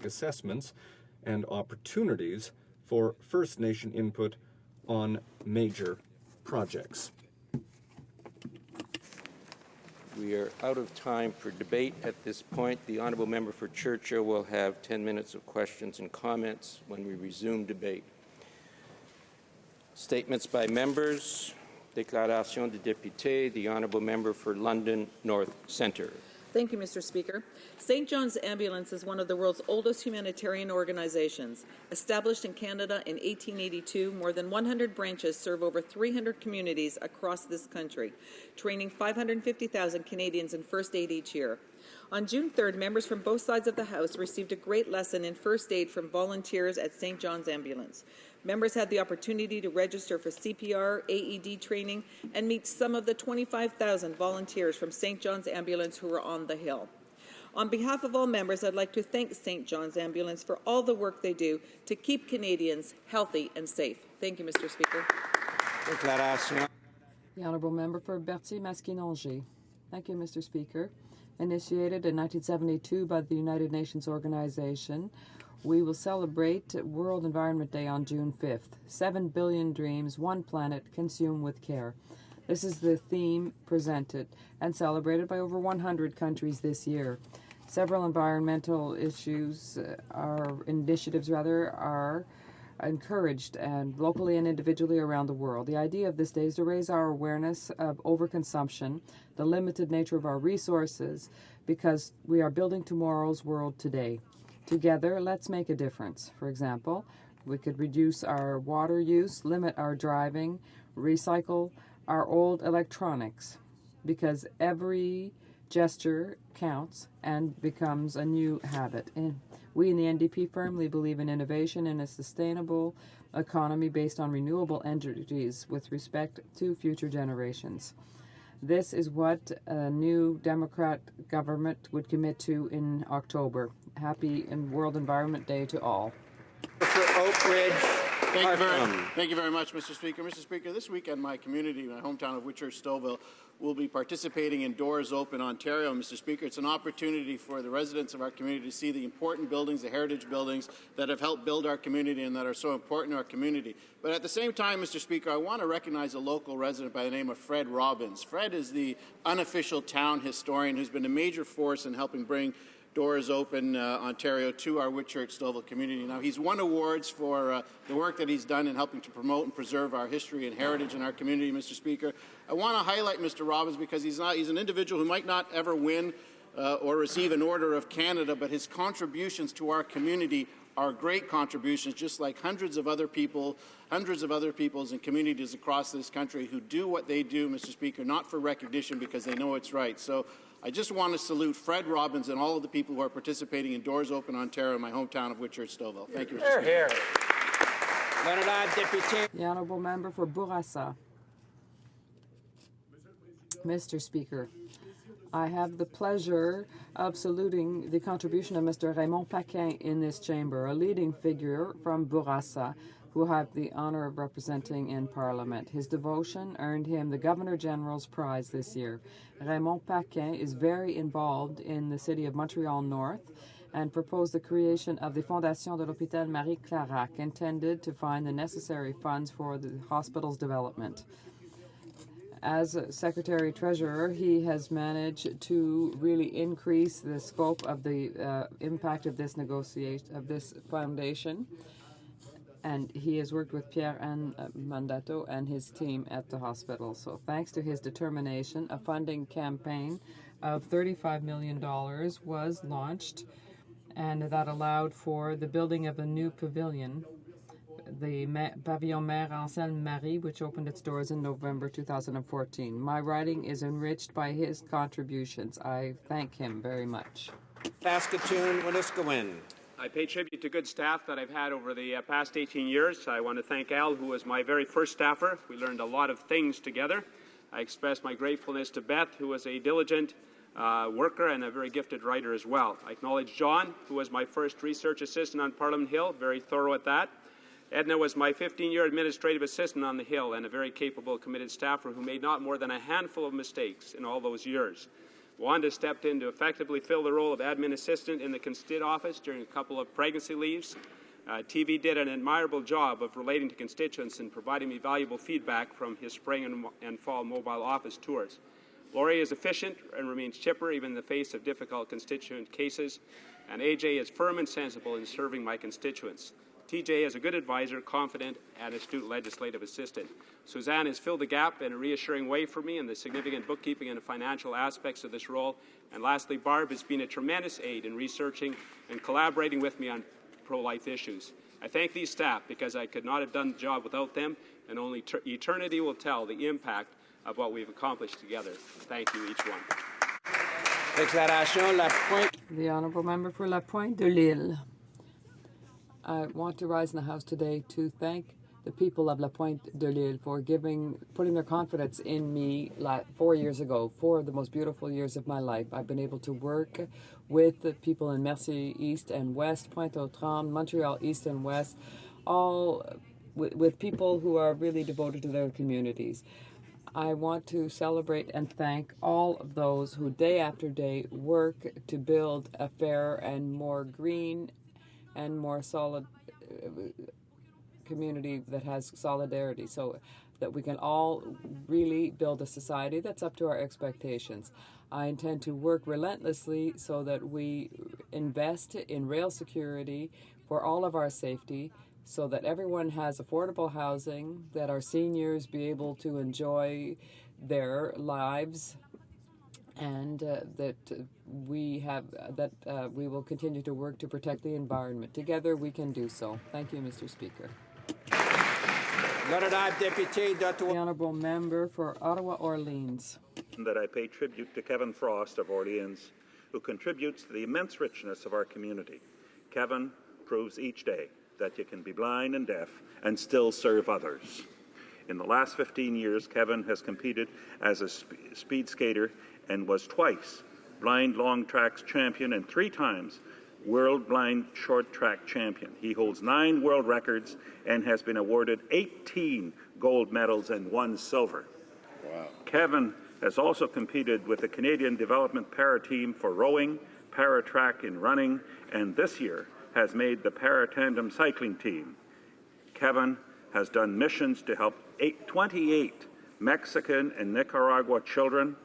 assessments and opportunities for First Nation input on major projects. We are out of time for debate at this point. The honourable member for Churchill will have 10 minutes of questions and comments when we resume debate. Statements by members. Déclaration de député. The honourable member for London North Centre. Thank you, Mr. Speaker. St. John's Ambulance is one of the world's oldest humanitarian organizations. Established in Canada in 1882, more than 100 branches serve over 300 communities across this country, training 550,000 Canadians in first aid each year. On June 3rd, members from both sides of the House received a great lesson in first aid from volunteers at St. John's Ambulance. Members had the opportunity to register for CPR, AED training, and meet some of the 25,000 volunteers from St. John's Ambulance who were on the Hill. On behalf of all members, I'd like to thank St. John's Ambulance for all the work they do to keep Canadians healthy and safe. Thank you, Mr. Speaker. Déclaration. The honourable member for Berthier-Masquinongé. Thank you, Mr. Speaker. Initiated in 1972 by the United Nations Organization, we will celebrate World Environment Day on June 5th. 7 billion dreams, one planet, consumed with care. This is the theme presented and celebrated by over 100 countries this year. Several environmental initiatives are encouraged and locally and individually around the world. The idea of this day is to raise our awareness of overconsumption, the limited nature of our resources, because we are building tomorrow's world today. Together, let's make a difference. For example, we could reduce our water use, limit our driving, recycle our old electronics, because every gesture counts and becomes a new habit. And we in the NDP firmly believe in innovation and a sustainable economy based on renewable energies with respect to future generations. This is what a new Democrat government would commit to in October. Happy World Environment Day to all. For Oak Ridge. Thank you very much, Mr. Speaker. Mr. Speaker, this weekend my community, my hometown of Whitchurch-Stouffville, will be participating in Doors Open Ontario. Mr. Speaker, it's an opportunity for the residents of our community to see the important buildings, the heritage buildings that have helped build our community and that are so important to our community. But at the same time, Mr. Speaker, I want to recognize a local resident by the name of Fred Robbins. Fred is the unofficial town historian who's been a major force in helping bring Doors Open Ontario to our Whitchurch-Stouffville community. Now, he's won awards for the work that he's done in helping to promote and preserve our history and heritage in our community, Mr. Speaker. I want to highlight Mr. Robbins because he's an individual who might not ever win or receive an Order of Canada, but his contributions to our community are great contributions, just like hundreds of other peoples and communities across this country who do what they do, Mr. Speaker, not for recognition because they know it's right. So I just want to salute Fred Robbins and all of the people who are participating in Doors Open Ontario, my hometown of Whitchurch-Stouffville. Thank you, Mr. Speaker. The honourable member for Bourassa. Mr. Speaker, I have the pleasure of saluting the contribution of Mr. Raymond Paquin in this chamber, a leading figure from Bourassa, who I have the honour of representing in Parliament. His devotion earned him the Governor-General's Prize this year. Raymond Paquin is very involved in the city of Montreal North and proposed the creation of the Fondation de l'Hôpital Marie Clarac, intended to find the necessary funds for the hospital's development. As Secretary-Treasurer, he has managed to really increase the scope of the impact of this foundation. And he has worked with Pierre-Anne Mandato and his team at the hospital. So thanks to his determination, a funding campaign of $35 million was launched, and that allowed for the building of a new pavilion, the Pavillon Mère Anselme Marie, which opened its doors in November 2014. My writing is enriched by his contributions. I thank him very much. Saskatoon, Winiskowin. I pay tribute to good staff that I've had over the past 18 years. I want to thank Al, who was my very first staffer. We learned a lot of things together. I express my gratefulness to Beth, who was a diligent worker and a very gifted writer as well. I acknowledge John, who was my first research assistant on Parliament Hill, very thorough at that. Edna was my 15-year administrative assistant on the Hill and a very capable, committed staffer who made not more than a handful of mistakes in all those years. Wanda stepped in to effectively fill the role of admin assistant in the Constituent office during a couple of pregnancy leaves. TV did an admirable job of relating to constituents and providing me valuable feedback from his spring and fall mobile office tours. Lori is efficient and remains chipper even in the face of difficult constituent cases, and AJ is firm and sensible in serving my constituents. TJ is a good advisor, confident, and astute legislative assistant. Suzanne has filled the gap in a reassuring way for me in the significant bookkeeping and financial aspects of this role. And lastly, Barb has been a tremendous aid in researching and collaborating with me on pro-life issues. I thank these staff because I could not have done the job without them, and only eternity will tell the impact of what we've accomplished together. Thank you, each one. Déclaration La Pointe. The Honourable Member for La Pointe de Lille. I want to rise in the House today to thank the people of La Pointe de Lille for putting their confidence in me 4 years ago, 4 of the most beautiful years of my life. I've been able to work with the people in Mercier East and West, Pointe-aux-Trembles, Montreal East and West, all with people who are really devoted to their communities. I want to celebrate and thank all of those who day after day work to build a fair and more green and more solid community that has solidarity, so that we can all really build a society that's up to our expectations. I intend to work relentlessly so that we invest in rail security for all of our safety, so that everyone has affordable housing, that our seniors be able to enjoy their lives, and that we will continue to work to protect the environment. Together we can do so. Thank you, Mr. Speaker. The Honourable Member for Ottawa-Orleans. That I pay tribute to Kevin Frost of Orleans, who contributes to the immense richness of our community. Kevin proves each day that you can be blind and deaf and still serve others. In the last 15 years, Kevin has competed as a speed skater and was twice blind long tracks champion and 3 times world blind short track champion. He holds 9 world records and has been awarded 18 gold medals and 1 silver. Wow. Kevin has also competed with the Canadian Development Para Team for rowing, para track and running, and this year has made the para tandem cycling team. Kevin has done missions to help 28 Mexican and Nicaragua children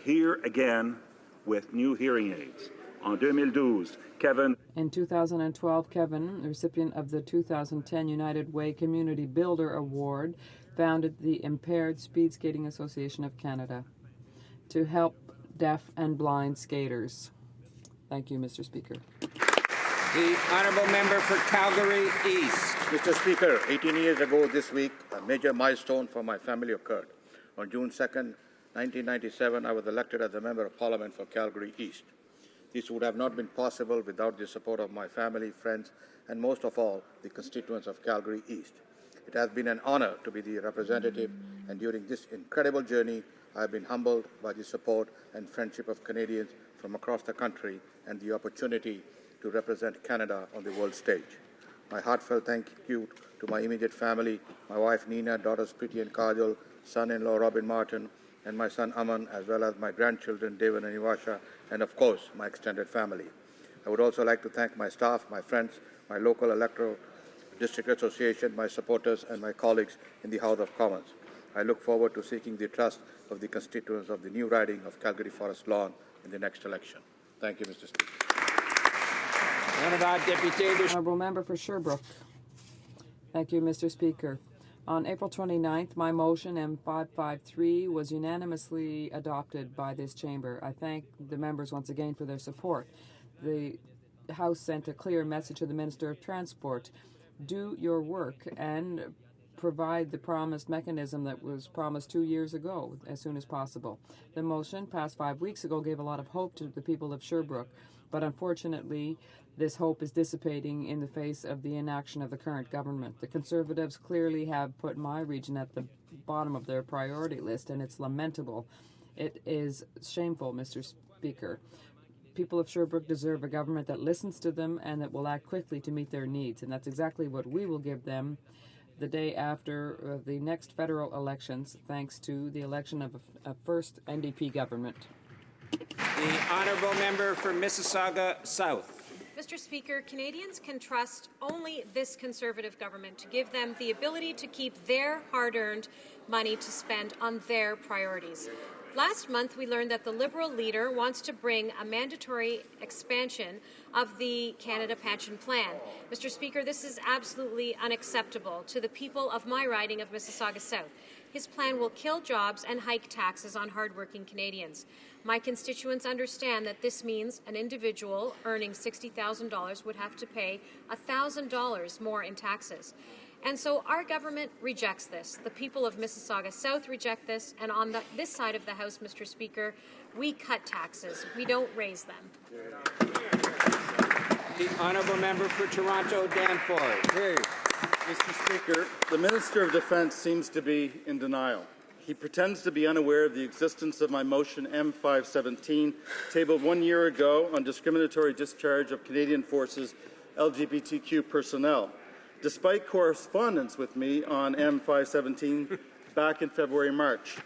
hear again with new hearing aids. En 2012, Kevin. In 2012, Kevin, the recipient of the 2010 United Way Community Builder Award, founded the Impaired Speed Skating Association of Canada to help deaf and blind skaters. Thank you, Mr. Speaker. The Honourable Member for Calgary East. Mr. Speaker, 18 years ago this week, a major milestone for my family occurred. On June 2nd, 1997, I was elected as a Member of Parliament for Calgary East. This would have not been possible without the support of my family, friends, and most of all, the constituents of Calgary East. It has been an honor to be the representative, and during this incredible journey, I have been humbled by the support and friendship of Canadians from across the country and the opportunity to represent Canada on the world stage. My heartfelt thank you to my immediate family, my wife Nina, daughters Priti and Kajal, son-in-law Robin Martin, and my son Aman, as well as my grandchildren David and Ivasha, and of course, my extended family. I would also like to thank my staff, my friends, my local electoral district association, my supporters, and my colleagues in the House of Commons. I look forward to seeking the trust of the constituents of the new riding of Calgary Forest Lawn in the next election. Thank you, Mr. Speaker. Honourable Member for Sherbrooke. Thank you, Mr. Speaker. On April 29th, my motion M553 was unanimously adopted by this chamber. I thank the members once again for their support. The House sent a clear message to the Minister of Transport. Do your work and provide the promised mechanism that was promised 2 years ago as soon as possible. The motion passed 5 weeks ago gave a lot of hope to the people of Sherbrooke, but unfortunately this hope is dissipating in the face of the inaction of the current government. The Conservatives clearly have put my region at the bottom of their priority list, and it's lamentable. It is shameful, Mr. Speaker. People of Sherbrooke deserve a government that listens to them and that will act quickly to meet their needs, and that's exactly what we will give them the day after the next federal elections, thanks to the election of a first NDP government. The honourable member for Mississauga South. Mr. Speaker, Canadians can trust only this Conservative government to give them the ability to keep their hard-earned money to spend on their priorities. Last month, we learned that the Liberal leader wants to bring a mandatory expansion of the Canada Pension Plan. Mr. Speaker, this is absolutely unacceptable to the people of my riding of Mississauga South. His plan will kill jobs and hike taxes on hardworking Canadians. My constituents understand that this means an individual earning $60,000 would have to pay $1,000 more in taxes. And so our government rejects this. The people of Mississauga South reject this. And on this side of the House, Mr. Speaker, we cut taxes. We don't raise them. The honourable member for Toronto Danforth. Hey, Mr. Speaker, the Minister of Defence seems to be in denial. He pretends to be unaware of the existence of my motion M517, tabled 1 year ago on discriminatory discharge of Canadian Forces LGBTQ personnel, despite correspondence with me on M517 back in February-March.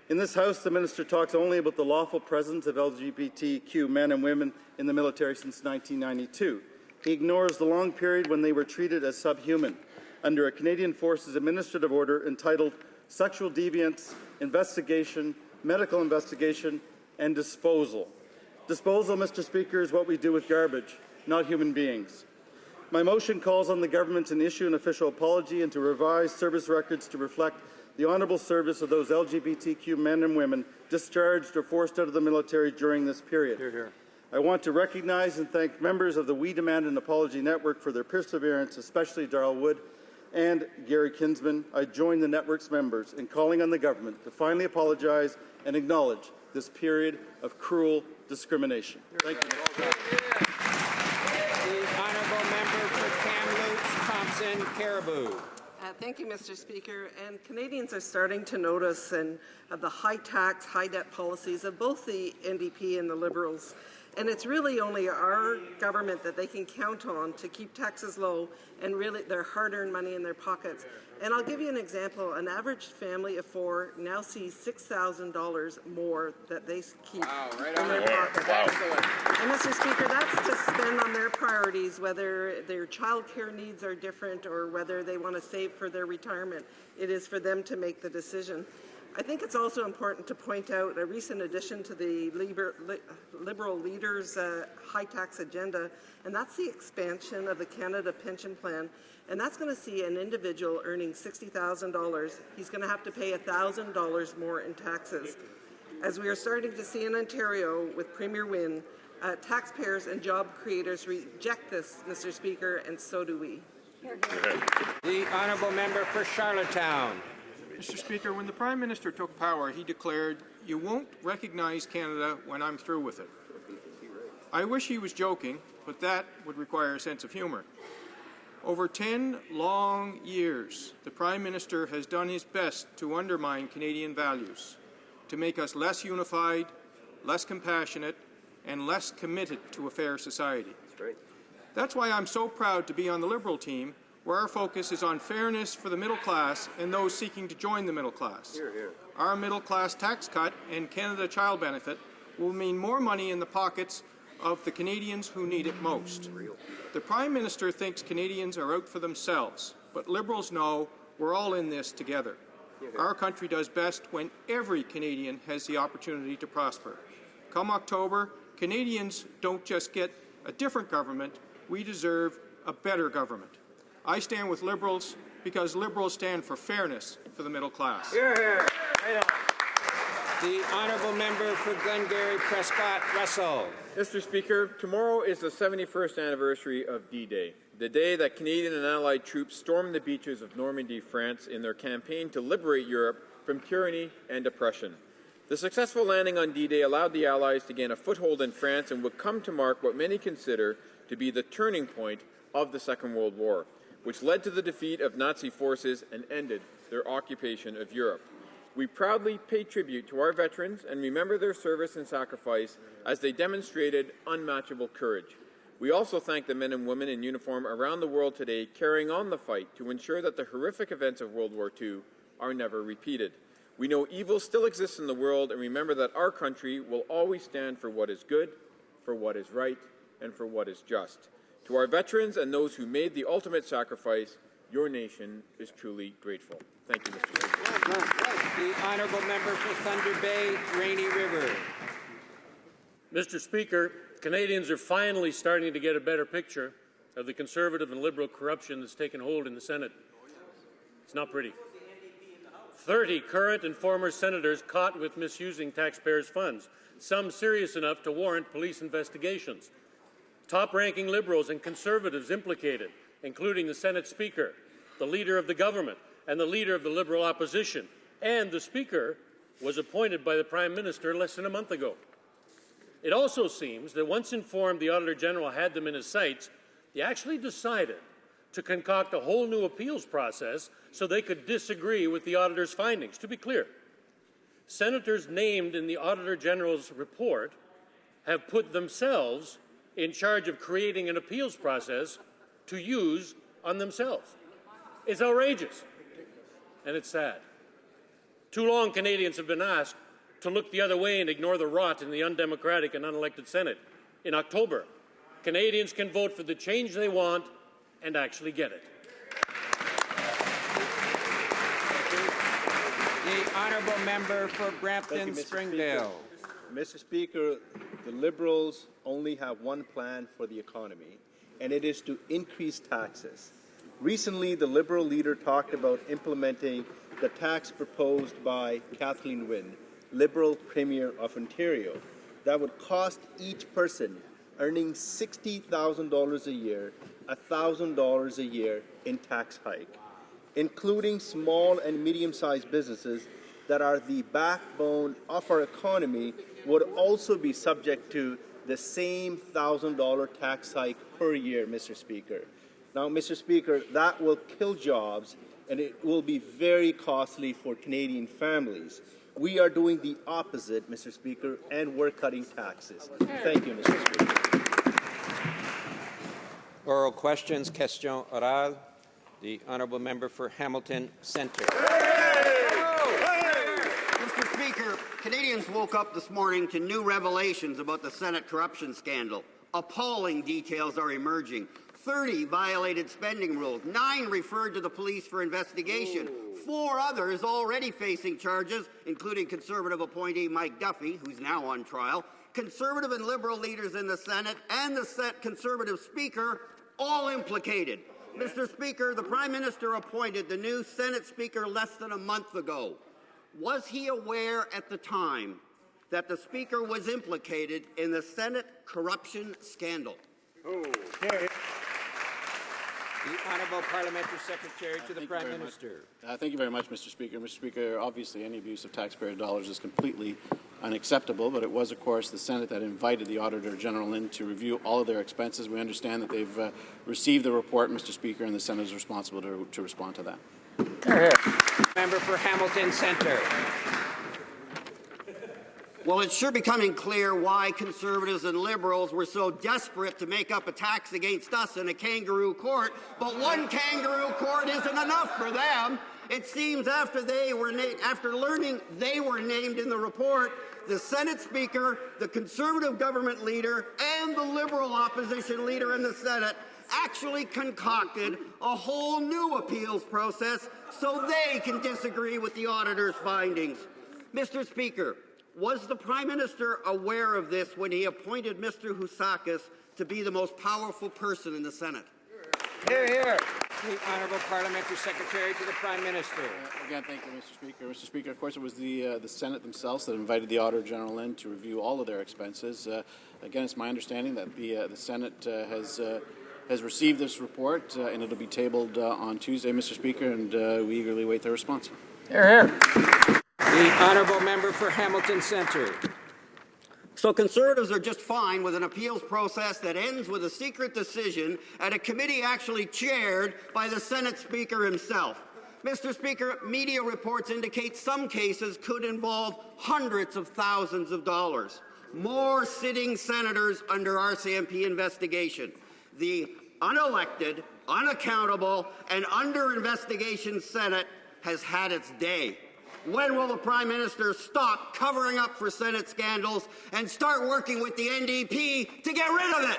In this House, the Minister talks only about the lawful presence of LGBTQ men and women in the military since 1992. He ignores the long period when they were treated as subhuman under a Canadian Forces administrative order entitled Sexual Deviance, Investigation, Medical Investigation, and Disposal. Disposal, Mr. Speaker, is what we do with garbage, not human beings. My motion calls on the government to issue an official apology and to revise service records to reflect the honourable service of those LGBTQ men and women discharged or forced out of the military during this period. Hear, hear. I want to recognize and thank members of the We Demand an Apology Network for their perseverance, especially Darrell Wood and Gary Kinsman. I join the network's members in calling on the government to finally apologize and acknowledge this period of cruel discrimination. Thank you. The honourable member for Kamloops, Thompson, Caribou. Thank you, Mr. Speaker. And Canadians are starting to notice the high tax, high debt policies of both the NDP and the Liberals. And it's really only our government that they can count on to keep taxes low and really their hard-earned money in their pockets. And I'll give you an example. An average family of four now sees $6,000 more that they keep in their pockets. And Mr. Speaker, that's to spend on their priorities, whether their child care needs are different or whether they want to save for their retirement. It is for them to make the decision. I think it's also important to point out a recent addition to the Liberal leaders' high tax agenda, and that's the expansion of the Canada Pension Plan. And that's going to see an individual earning $60,000. He's going to have to pay $1,000 more in taxes. As we are starting to see in Ontario with Premier Wynne, taxpayers and job creators reject this, Mr. Speaker, and so do we. The honourable member for Charlottetown. Mr. Speaker, when the Prime Minister took power, he declared, "You won't recognize Canada when I'm through with it." I wish he was joking, but that would require a sense of humour. Over 10 long years, the Prime Minister has done his best to undermine Canadian values, to make us less unified, less compassionate, and less committed to a fair society. That's why I'm so proud to be on the Liberal team, where our focus is on fairness for the middle class and those seeking to join the middle class. Hear, hear. Our middle class tax cut and Canada Child Benefit will mean more money in the pockets of the Canadians who need it most. The Prime Minister thinks Canadians are out for themselves, but Liberals know we're all in this together. Our country does best when every Canadian has the opportunity to prosper. Come October, Canadians don't just get a different government, we deserve a better government. I stand with Liberals because Liberals stand for fairness for the middle class. Hear, hear. The honourable member for Glengarry Prescott Russell. Mr. Speaker, tomorrow is the 71st anniversary of D-Day, the day that Canadian and Allied troops stormed the beaches of Normandy, France, in their campaign to liberate Europe from tyranny and oppression. The successful landing on D-Day allowed the Allies to gain a foothold in France and would come to mark what many consider to be the turning point of the Second World War, which led to the defeat of Nazi forces and ended their occupation of Europe. We proudly pay tribute to our veterans and remember their service and sacrifice as they demonstrated unmatchable courage. We also thank the men and women in uniform around the world today carrying on the fight to ensure that the horrific events of World War II are never repeated. We know evil still exists in the world, and remember that our country will always stand for what is good, for what is right, and for what is just. To our veterans and those who made the ultimate sacrifice, your nation is truly grateful. Thank you, Mr. Speaker. The honourable member for Thunder Bay, Rainy River. Mr. Speaker, Canadians are finally starting to get a better picture of the Conservative and Liberal corruption that's taken hold in the Senate. It's not pretty. 30 current and former senators caught with misusing taxpayers' funds, some serious enough to warrant police investigations. Top-ranking Liberals and Conservatives implicated, including the Senate Speaker, the Leader of the Government, and the Leader of the Liberal Opposition, and the Speaker was appointed by the Prime Minister less than a month ago. It also seems that once informed the Auditor General had them in his sights, he actually decided to concoct a whole new appeals process so they could disagree with the Auditor's findings. To be clear, senators named in the Auditor General's report have put themselves in charge of creating an appeals process to use on themselves. It's outrageous, and it's sad. Too long Canadians have been asked to look the other way and ignore the rot in the undemocratic and unelected Senate. In October, Canadians can vote for the change they want and actually get it. The honourable member for Brampton Springvale. Mr. Speaker, the Liberals only have one plan for the economy, and it is to increase taxes. Recently, the Liberal leader talked about implementing the tax proposed by Kathleen Wynne, Liberal Premier of Ontario, that would cost each person earning $60,000 a year, $1,000 a year in tax hike, including small and medium-sized businesses that are the backbone of our economy would also be subject to the same $1,000 tax hike per year, Mr. Speaker. Now, Mr. Speaker, that will kill jobs and it will be very costly for Canadian families. We are doing the opposite, Mr. Speaker, and we're cutting taxes. Thank you, Mr. Speaker. Oral questions, question orale. The honourable member for Hamilton Centre. Mr. Speaker, Canadians woke up this morning to new revelations about the Senate corruption scandal. Appalling details are emerging. 30 violated spending rules, 9 referred to the police for investigation, 4 others already facing charges, including Conservative appointee Mike Duffy, who's now on trial, Conservative and Liberal leaders in the Senate, and the Conservative Speaker, all implicated. Mr. Speaker, the Prime Minister appointed the new Senate Speaker less than a month ago. Was he aware at the time that the Speaker was implicated in the Senate corruption scandal? The Honourable Parliamentary Secretary to the Prime Minister. Thank you very much, Mr. Speaker. Mr. Speaker, obviously any abuse of taxpayer dollars is completely unacceptable, but it was, of course, the Senate that invited the Auditor General in to review all of their expenses. We understand that they've received the report, Mr. Speaker, and the Senate is responsible to respond to that. Member for Hamilton Centre. Well, it's sure becoming clear why Conservatives and Liberals were so desperate to make up a tax against us in a kangaroo court, but one kangaroo court isn't enough for them. It seems after learning they were named in the report, the Senate Speaker, the Conservative government leader, and the Liberal opposition leader in the Senate actually concocted a whole new appeals process so they can disagree with the auditor's findings. Mr. Speaker, was the Prime Minister aware of this when he appointed Mr. Housakis to be the most powerful person in the Senate? Hear, hear. The Honourable Parliamentary Secretary to the Prime Minister. Again, thank you, Mr. Speaker. Mr. Speaker, of course, it was the Senate themselves that invited the Auditor General in to review all of their expenses. Again, it's my understanding that the Senate has received this report, and it'll be tabled on Tuesday, Mr. Speaker, and we eagerly await their response. Hear, hear. The Honourable Member for Hamilton Centre. So Conservatives are just fine with an appeals process that ends with a secret decision at a committee actually chaired by the Senate Speaker himself. Mr. Speaker, media reports indicate some cases could involve hundreds of thousands of dollars. More sitting senators under RCMP investigation. The unelected, unaccountable, and under investigation Senate has had its day. When will the Prime Minister stop covering up for Senate scandals and start working with the NDP to get rid of it?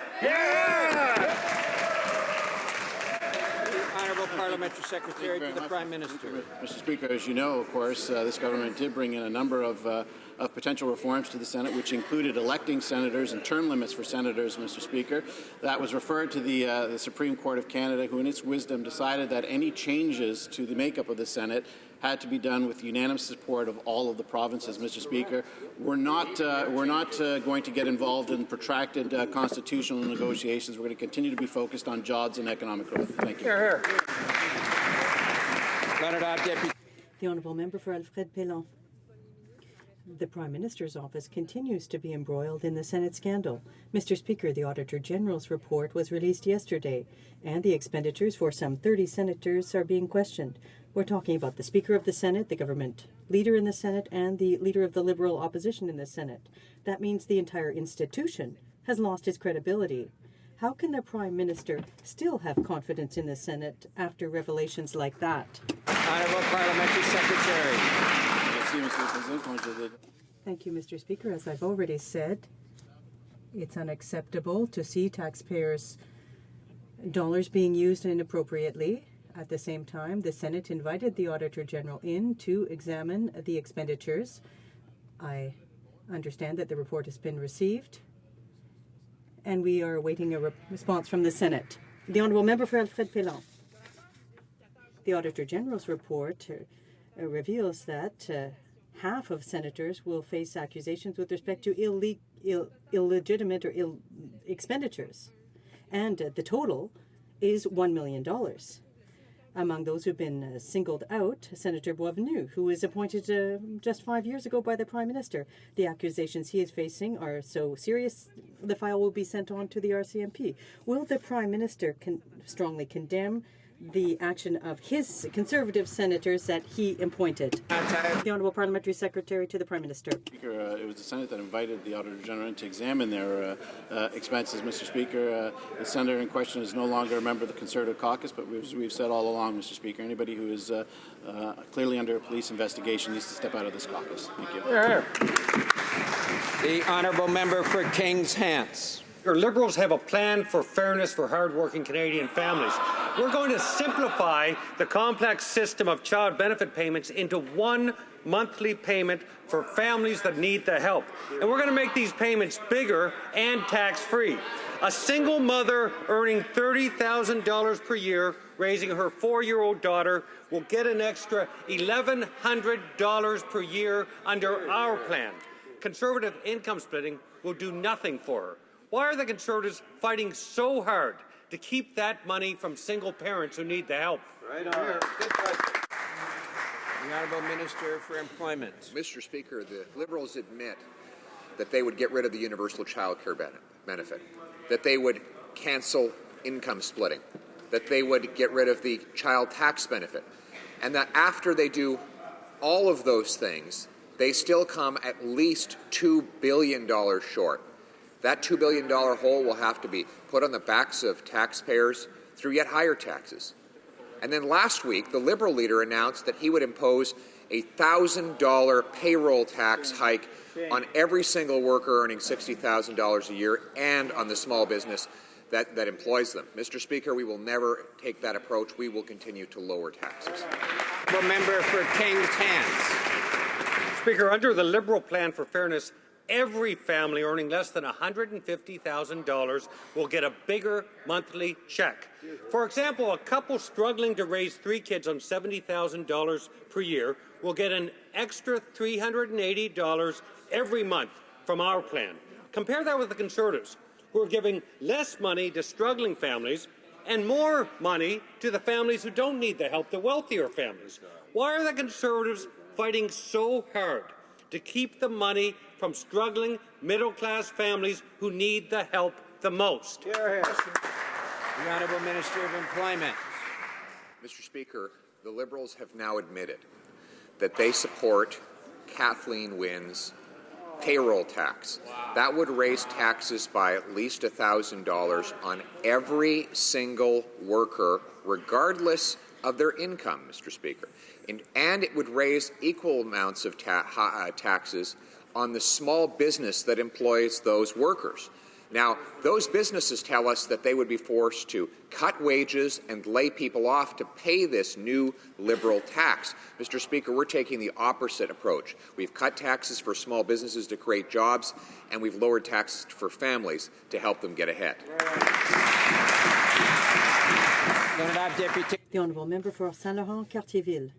Honourable Parliamentary Secretary to the Prime Minister. Mr. Speaker, as you know, of course, this government did bring in a number of potential reforms to the Senate, which included electing senators and term limits for senators, Mr. Speaker. That was referred to the Supreme Court of Canada, who in its wisdom decided that any changes to the makeup of the Senate had to be done with unanimous support of all of the provinces, Mr. Speaker. We're not going to get involved in protracted constitutional negotiations. We're going to continue to be focused on jobs and economic growth. Thank you. The Honourable Member for Alfred Pellan. The Prime Minister's office continues to be embroiled in the Senate scandal. Mr. Speaker, the Auditor General's report was released yesterday, and the expenditures for some 30 senators are being questioned. We're talking about the Speaker of the Senate, the government leader in the Senate, and the leader of the Liberal opposition in the Senate. That means the entire institution has lost its credibility. How can the Prime Minister still have confidence in the Senate after revelations like that? Honourable Parliamentary Secretary. Thank you, Mr. Speaker. As I've already said, it's unacceptable to see taxpayers' dollars being used inappropriately. At the same time, the Senate invited the Auditor General in to examine the expenditures. I understand that the report has been received, and we are awaiting a response from the Senate. The Honourable Member for Alfred Pellan. The Auditor General's report reveals that half of senators will face accusations with respect to illegitimate or expenditures, and the total is $1 million. Among those who've been singled out, Senator Boisvenu, who was appointed just 5 years ago by the Prime Minister. The accusations he is facing are so serious, the file will be sent on to the RCMP. Will the Prime Minister strongly condemn the action of his Conservative senators that he appointed? The Honourable Parliamentary Secretary to the Prime Minister. Speaker, it was the Senate that invited the Auditor General to examine their expenses, Mr. Speaker. The senator in question is no longer a member of the Conservative caucus, but we've said all along, Mr. Speaker, anybody who is clearly under a police investigation needs to step out of this caucus. Thank you. The Honourable Member for Kings Hants. Liberals have a plan for fairness for hard-working Canadian families. We're going to simplify the complex system of child benefit payments into one monthly payment for families that need the help. And we're going to make these payments bigger and tax-free. A single mother earning $30,000 per year raising her 4-year-old daughter will get an extra $1,100 per year under our plan. Conservative income splitting will do nothing for her. Why are the Conservatives fighting so hard to keep that money from single parents who need the help? Right on. The Honourable Minister for Employment. Mr. Speaker, the Liberals admit that they would get rid of the universal child care benefit, that they would cancel income splitting, that they would get rid of the child tax benefit, and that after they do all of those things, they still come at least $2 billion short. That $2 billion hole will have to be put on the backs of taxpayers through yet higher taxes. And then last week, the Liberal leader announced that he would impose a $1,000 payroll tax hike on every single worker earning $60,000 a year and on the small business that employs them. Mr. Speaker, we will never take that approach. We will continue to lower taxes. The member for Kings Hants. Speaker, under the Liberal plan for fairness, every family earning less than $150,000 will get a bigger monthly check. For example, a couple struggling to raise 3 kids on $70,000 per year will get an extra $380 every month from our plan. Compare that with the Conservatives, who are giving less money to struggling families and more money to the families who don't need the help, the wealthier families. Why are the Conservatives fighting so hard to keep the money from struggling middle-class families who need the help the most? The Honourable Minister of Employment. Mr. Speaker, the Liberals have now admitted that they support Kathleen Wynne's payroll tax. That would raise taxes by at least $1,000 on every single worker, regardless of their income, Mr. Speaker. And it would raise equal amounts of taxes on the small business that employs those workers. Now, those businesses tell us that they would be forced to cut wages and lay people off to pay this new Liberal tax. Mr. Speaker, we're taking the opposite approach. We've cut taxes for small businesses to create jobs, and we've lowered taxes for families to help them get ahead. The Honourable Member for Saint-Laurent-Cartierville.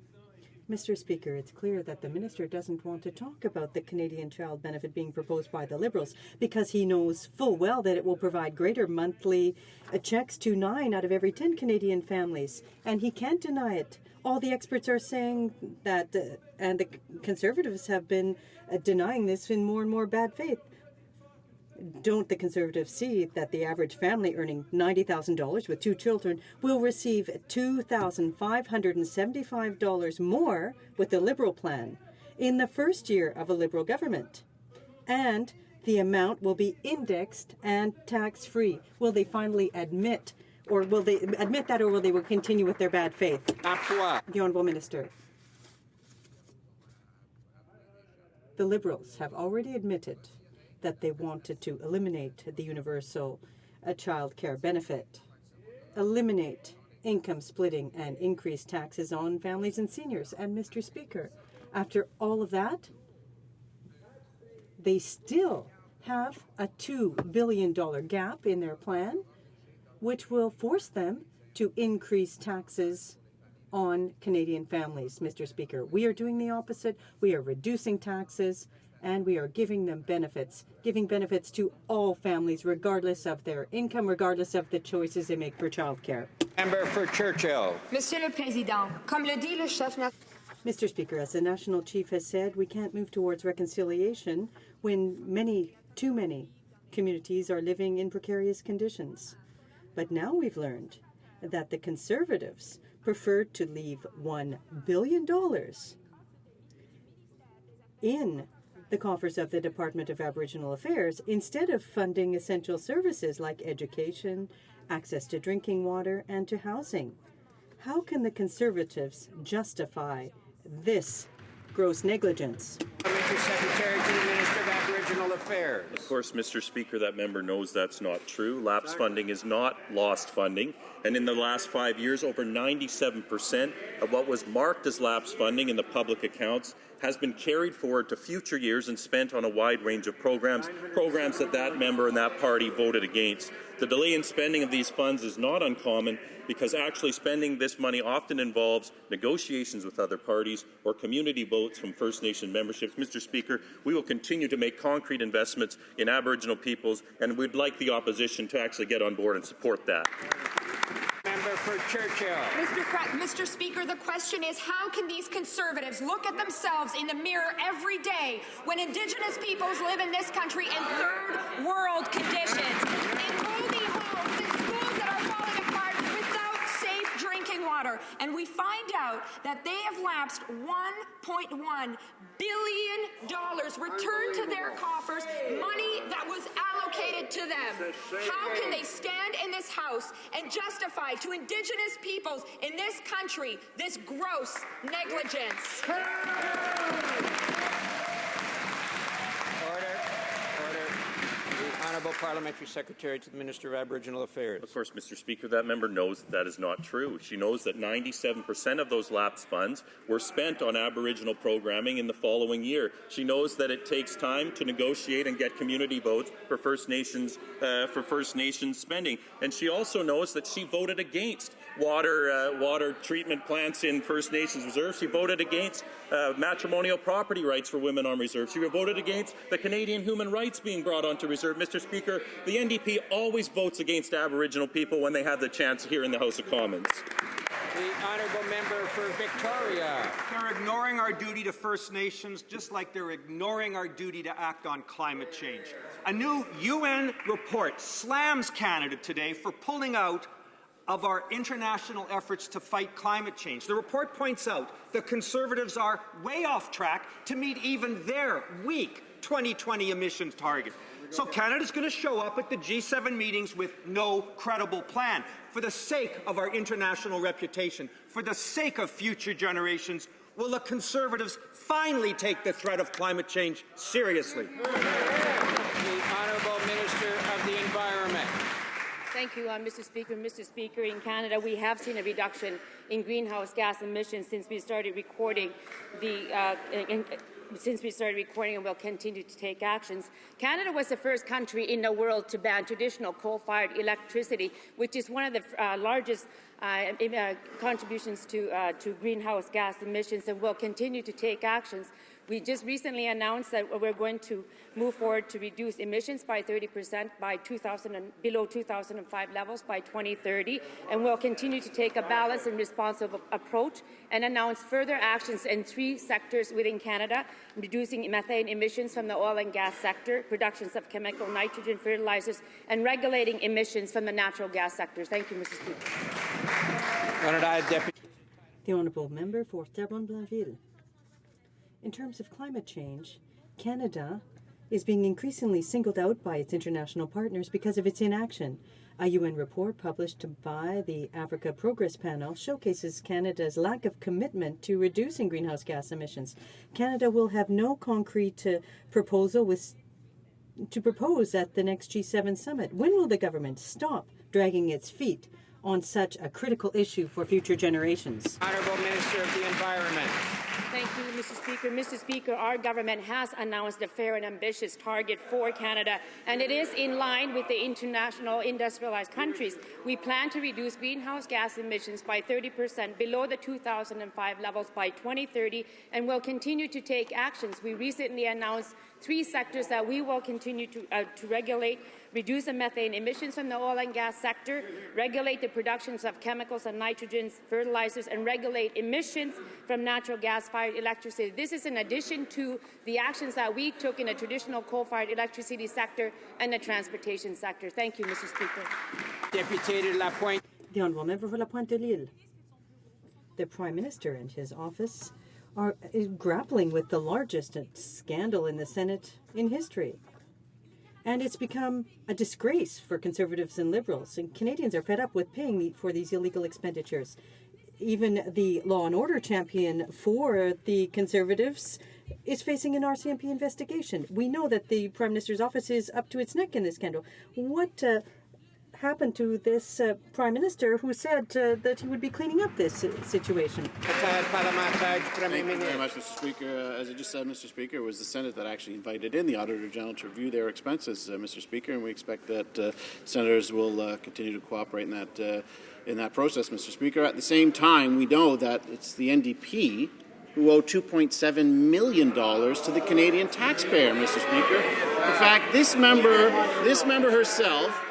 Mr. Speaker, it's clear that the Minister doesn't want to talk about the Canadian Child Benefit being proposed by the Liberals because he knows full well that it will provide greater monthly checks to 9 out of every 10 Canadian families, and he can't deny it. All the experts are saying that, and the Conservatives have been denying this in more and more bad faith. Don't the Conservatives see that the average family earning $90,000 with 2 children will receive $2,575 more with the Liberal plan in the first year of a Liberal government? And the amount will be indexed and tax-free. Will they finally admit, or will they admit that, or will they continue with their bad faith? The Honourable Minister. The Liberals have already admitted that they wanted to eliminate the universal child care benefit, eliminate income splitting, and increase taxes on families and seniors. And, Mr. Speaker, after all of that, they still have a $2 billion gap in their plan, which will force them to increase taxes on Canadian families, Mr. Speaker. We are doing the opposite. We are reducing taxes, and we are giving them benefits, giving benefits to all families, regardless of their income, regardless of the choices they make for childcare. Member for Churchill. Monsieur le Président, comme le dit le chef Mr. Speaker, as the National Chief has said, we can't move towards reconciliation when too many communities are living in precarious conditions. But now we've learned that the Conservatives preferred to leave $1 billion in the coffers of the Department of Aboriginal Affairs instead of funding essential services like education, access to drinking water, and to housing. How can the Conservatives justify this gross negligence? Mr. Secretary to the Minister of Aboriginal Affairs. Of course, Mr. Speaker, that member knows that's not true. Lapse funding is not lost funding. And in the last 5 years, over 97% of what was marked as lapse funding in the public accounts has been carried forward to future years and spent on a wide range of programs that member and that party voted against. The delay in spending of these funds is not uncommon because actually spending this money often involves negotiations with other parties or community votes from First Nation memberships. Mr. Speaker, we will continue to make concrete investments in Aboriginal peoples, and we'd like the opposition to actually get on board and support that. Member for Churchill. Mr. Speaker, the question is, how can these Conservatives look at themselves in the mirror every day when Indigenous peoples live in this country in third world conditions, in moldy homes, in schools that are falling apart without safe drinking water, and we find out that they have lapsed $1.1 billion returned to their coffers, money that was allocated to them. How can they stand in this House and justify to Indigenous peoples in this country this gross negligence? Honourable Parliamentary Secretary to the Minister of Aboriginal Affairs. Of course, Mr. Speaker, that member knows that is not true. She knows that 97% of those lapsed funds were spent on Aboriginal programming in the following year. She knows that it takes time to negotiate and get community votes for First Nations spending. And she also knows that she voted against water treatment plants in First Nations reserves. She voted against matrimonial property rights for women on reserve. She voted against the Canadian human rights being brought onto reserve. Mr. Speaker, the NDP always votes against Aboriginal people when they have the chance here in the House of Commons. The honourable member for Victoria. They're ignoring our duty to First Nations just like they're ignoring our duty to act on climate change. A new UN report slams Canada today for pulling out of our international efforts to fight climate change. The report points out the Conservatives are way off track to meet even their weak 2020 emissions target. So Canada's going to show up at the G7 meetings with no credible plan. For the sake of our international reputation, for the sake of future generations, will the Conservatives finally take the threat of climate change seriously? The Honourable Minister of the Environment. Thank you, Mr. Speaker. Mr. Speaker, in Canada, we have seen a reduction in greenhouse gas emissions since we started recording and will continue to take actions. Canada was the first country in the world to ban traditional coal-fired electricity, which is one of the largest contributions to greenhouse gas emissions, and will continue to take actions. We just recently announced that we're going to move forward to reduce emissions by 30% by below 2005 levels by 2030, and we'll continue to take a balanced and responsive approach and announce further actions in 3 sectors within Canada: reducing methane emissions from the oil and gas sector, productions of chemical nitrogen fertilizers, and regulating emissions from the natural gas sector. Thank you, Mr. Speaker. The Honourable Member for Terrebonne-Blainville. In terms of climate change, Canada is being increasingly singled out by its international partners because of its inaction. A UN report published by the Africa Progress Panel showcases Canada's lack of commitment to reducing greenhouse gas emissions. Canada will have no concrete proposal to propose at the next G7 summit. When will the government stop dragging its feet on such a critical issue for future generations? Honourable Minister of the Environment. Thank you, Mr. Speaker. Mr. Speaker, our government has announced a fair and ambitious target for Canada, and it is in line with the international industrialized countries. We plan to reduce greenhouse gas emissions by 30% below the 2005 levels by 2030, and will continue to take actions. We recently announced 3 sectors that we will continue to regulate: reduce the methane emissions from the oil and gas sector, regulate the productions of chemicals and nitrogen fertilizers, and regulate emissions from natural gas-fired electricity. This is in addition to the actions that we took in the traditional coal-fired electricity sector and the transportation sector. Thank you, Mr. Speaker. Deputy Lapointe. The Honourable Member for La Pointe-de-L'Île. The Prime Minister and his office are grappling with the largest scandal in the Senate in history. And it's become a disgrace for Conservatives and Liberals. And Canadians are fed up with paying for these illegal expenditures. Even the law and order champion for the Conservatives is facing an RCMP investigation. We know that the Prime Minister's office is up to its neck in this scandal. What happened to this Prime Minister who said that he would be cleaning up this situation? Thank you very much, Mr. Speaker. As I just said, Mr. Speaker, it was the Senate that actually invited in the Auditor General to review their expenses, Mr. Speaker, and we expect that senators will continue to cooperate in that process, Mr. Speaker. At the same time, we know that it's the NDP who owe $2.7 million to the Canadian taxpayer, Mr. Speaker. In fact, this member herself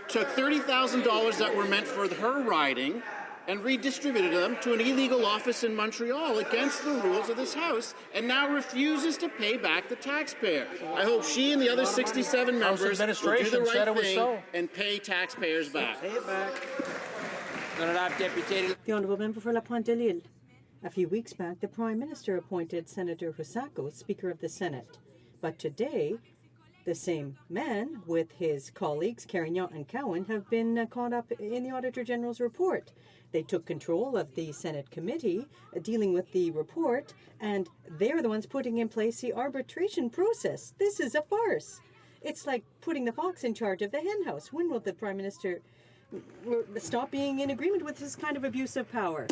took $30,000 that were meant for her riding and redistributed them to an illegal office in Montreal against the rules of this House, and now refuses to pay back the taxpayer. I hope she and the other 67 members will do the right thing and pay taxpayers back. Pay it back. The Honourable Member for La Pointe-de-L'Île. A few weeks back, the Prime Minister appointed Senator HoC Speaker of the Senate. But today, the same man, with his colleagues Carignan and Cowan, have been caught up in the Auditor General's report. They took control of the Senate committee dealing with the report, and they're the ones putting in place the arbitration process. This is a farce. It's like putting the fox in charge of the hen house. When will the Prime Minister stop being in agreement with this kind of abuse of power?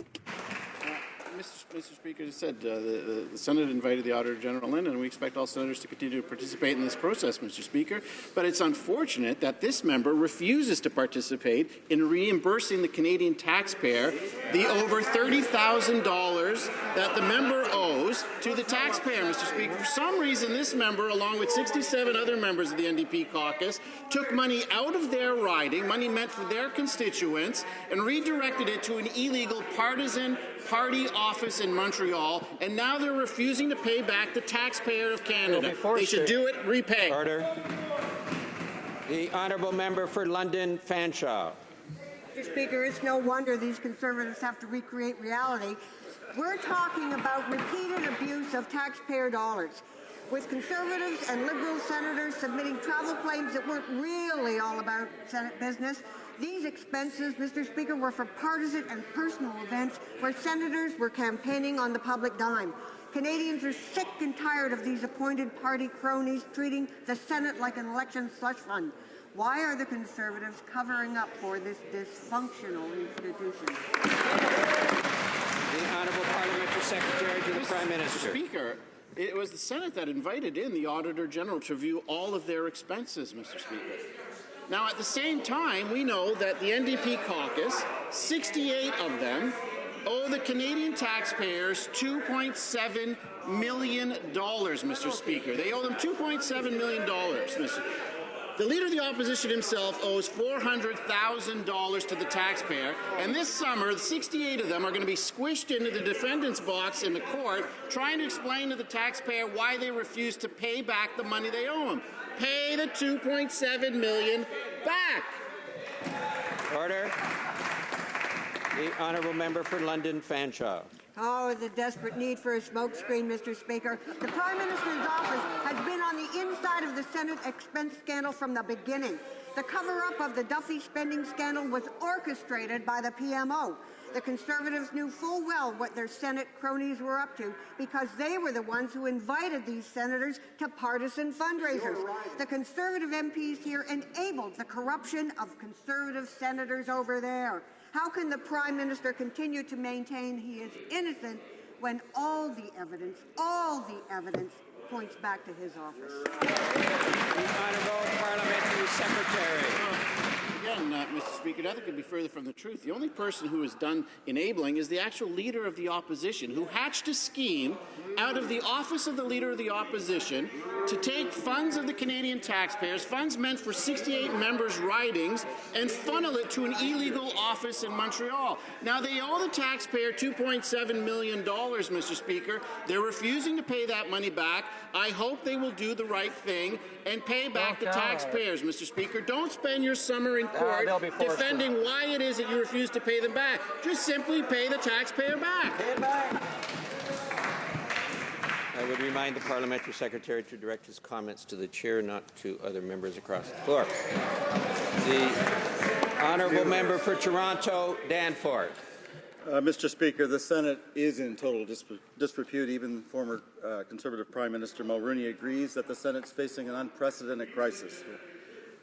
Mr. Speaker, as I said, the Senate invited the Auditor General in, and we expect all senators to continue to participate in this process, Mr. Speaker. But it's unfortunate that this member refuses to participate in reimbursing the Canadian taxpayer the over $30,000 that the member owes to the taxpayer, Mr. Speaker. For some reason, this member, along with 67 other members of the NDP caucus, took money out of their riding, money meant for their constituents, and redirected it to an illegal partisan party office in Montreal, and now they're refusing to pay back the taxpayer of Canada. They should do it, repay. Order. The Honourable Member for London Fanshawe. Mr. Speaker, it's no wonder these Conservatives have to recreate reality. We're talking about repeated abuse of taxpayer dollars. with Conservatives and Liberal senators submitting travel claims that weren't really all about Senate business. These expenses, Mr. Speaker, were for partisan and personal events where senators were campaigning on the public dime. Canadians are sick and tired of these appointed party cronies treating the Senate like an election slush fund. Why are the Conservatives covering up for this dysfunctional institution? The Honourable Parliamentary Secretary to the Prime Minister. Mr. Speaker, it was the Senate that invited in the Auditor General to review all of their expenses, Mr. Speaker. Now, at the same time, we know that the NDP caucus, 68 of them, owe the Canadian taxpayers $2.7 million, Mr. Speaker. They owe them $2.7 million, Mr. The Leader of the Opposition himself owes $400,000 to the taxpayer, and this summer, 68 of them are going to be squished into the defendant's box in the court, trying to explain to the taxpayer why they refuse to pay back the money they owe him. Pay the $2.7 million back. Order. The Honourable Member for London Fanshawe. Oh, the desperate need for a smokescreen, Mr. Speaker. The Prime Minister's office has been on the inside of the Senate expense scandal from the beginning. The cover-up of the Duffy spending scandal was orchestrated by the PMO. The Conservatives knew full well what their Senate cronies were up to because they were the ones who invited these senators to partisan fundraisers. The Conservative MPs here enabled the corruption of Conservative senators over there. How can the Prime Minister continue to maintain he is innocent when all the evidence points back to his office? The Honourable Parliamentary Secretary. Again, Mr. Speaker, nothing could be further from the truth. The only person who has done enabling is the actual Leader of the Opposition, who hatched a scheme out of the office of the Leader of the Opposition to take funds of the Canadian taxpayers, funds meant for 68 members' ridings, and funnel it to an illegal office in Montreal. Now, they owe the taxpayer $2.7 million, Mr. Speaker. They're refusing to pay that money back. I hope they will do the right thing and pay back the taxpayers, Mr. Speaker. Don't spend your summer in court defending why it is that you refuse to pay them back. Just simply pay the taxpayer back. Pay it back. I would remind the Parliamentary Secretary to direct his comments to the Chair, not to other members across the floor. The Honourable Member for Toronto, Danforth. Mr. Speaker, the Senate is in total disrepute. Even former Conservative Prime Minister Mulroney agrees that the Senate is facing an unprecedented crisis.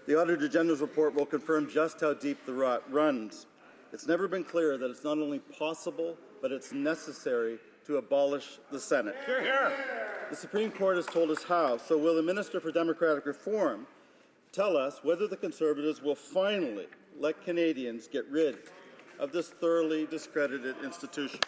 The Auditor General's report will confirm just how deep the rot runs. It's never been clearer that it's not only possible, but it's necessary to abolish the Senate. Hear, hear. The Supreme Court has told us how, so will the Minister for Democratic Reform tell us whether the Conservatives will finally let Canadians get rid of this thoroughly discredited institution?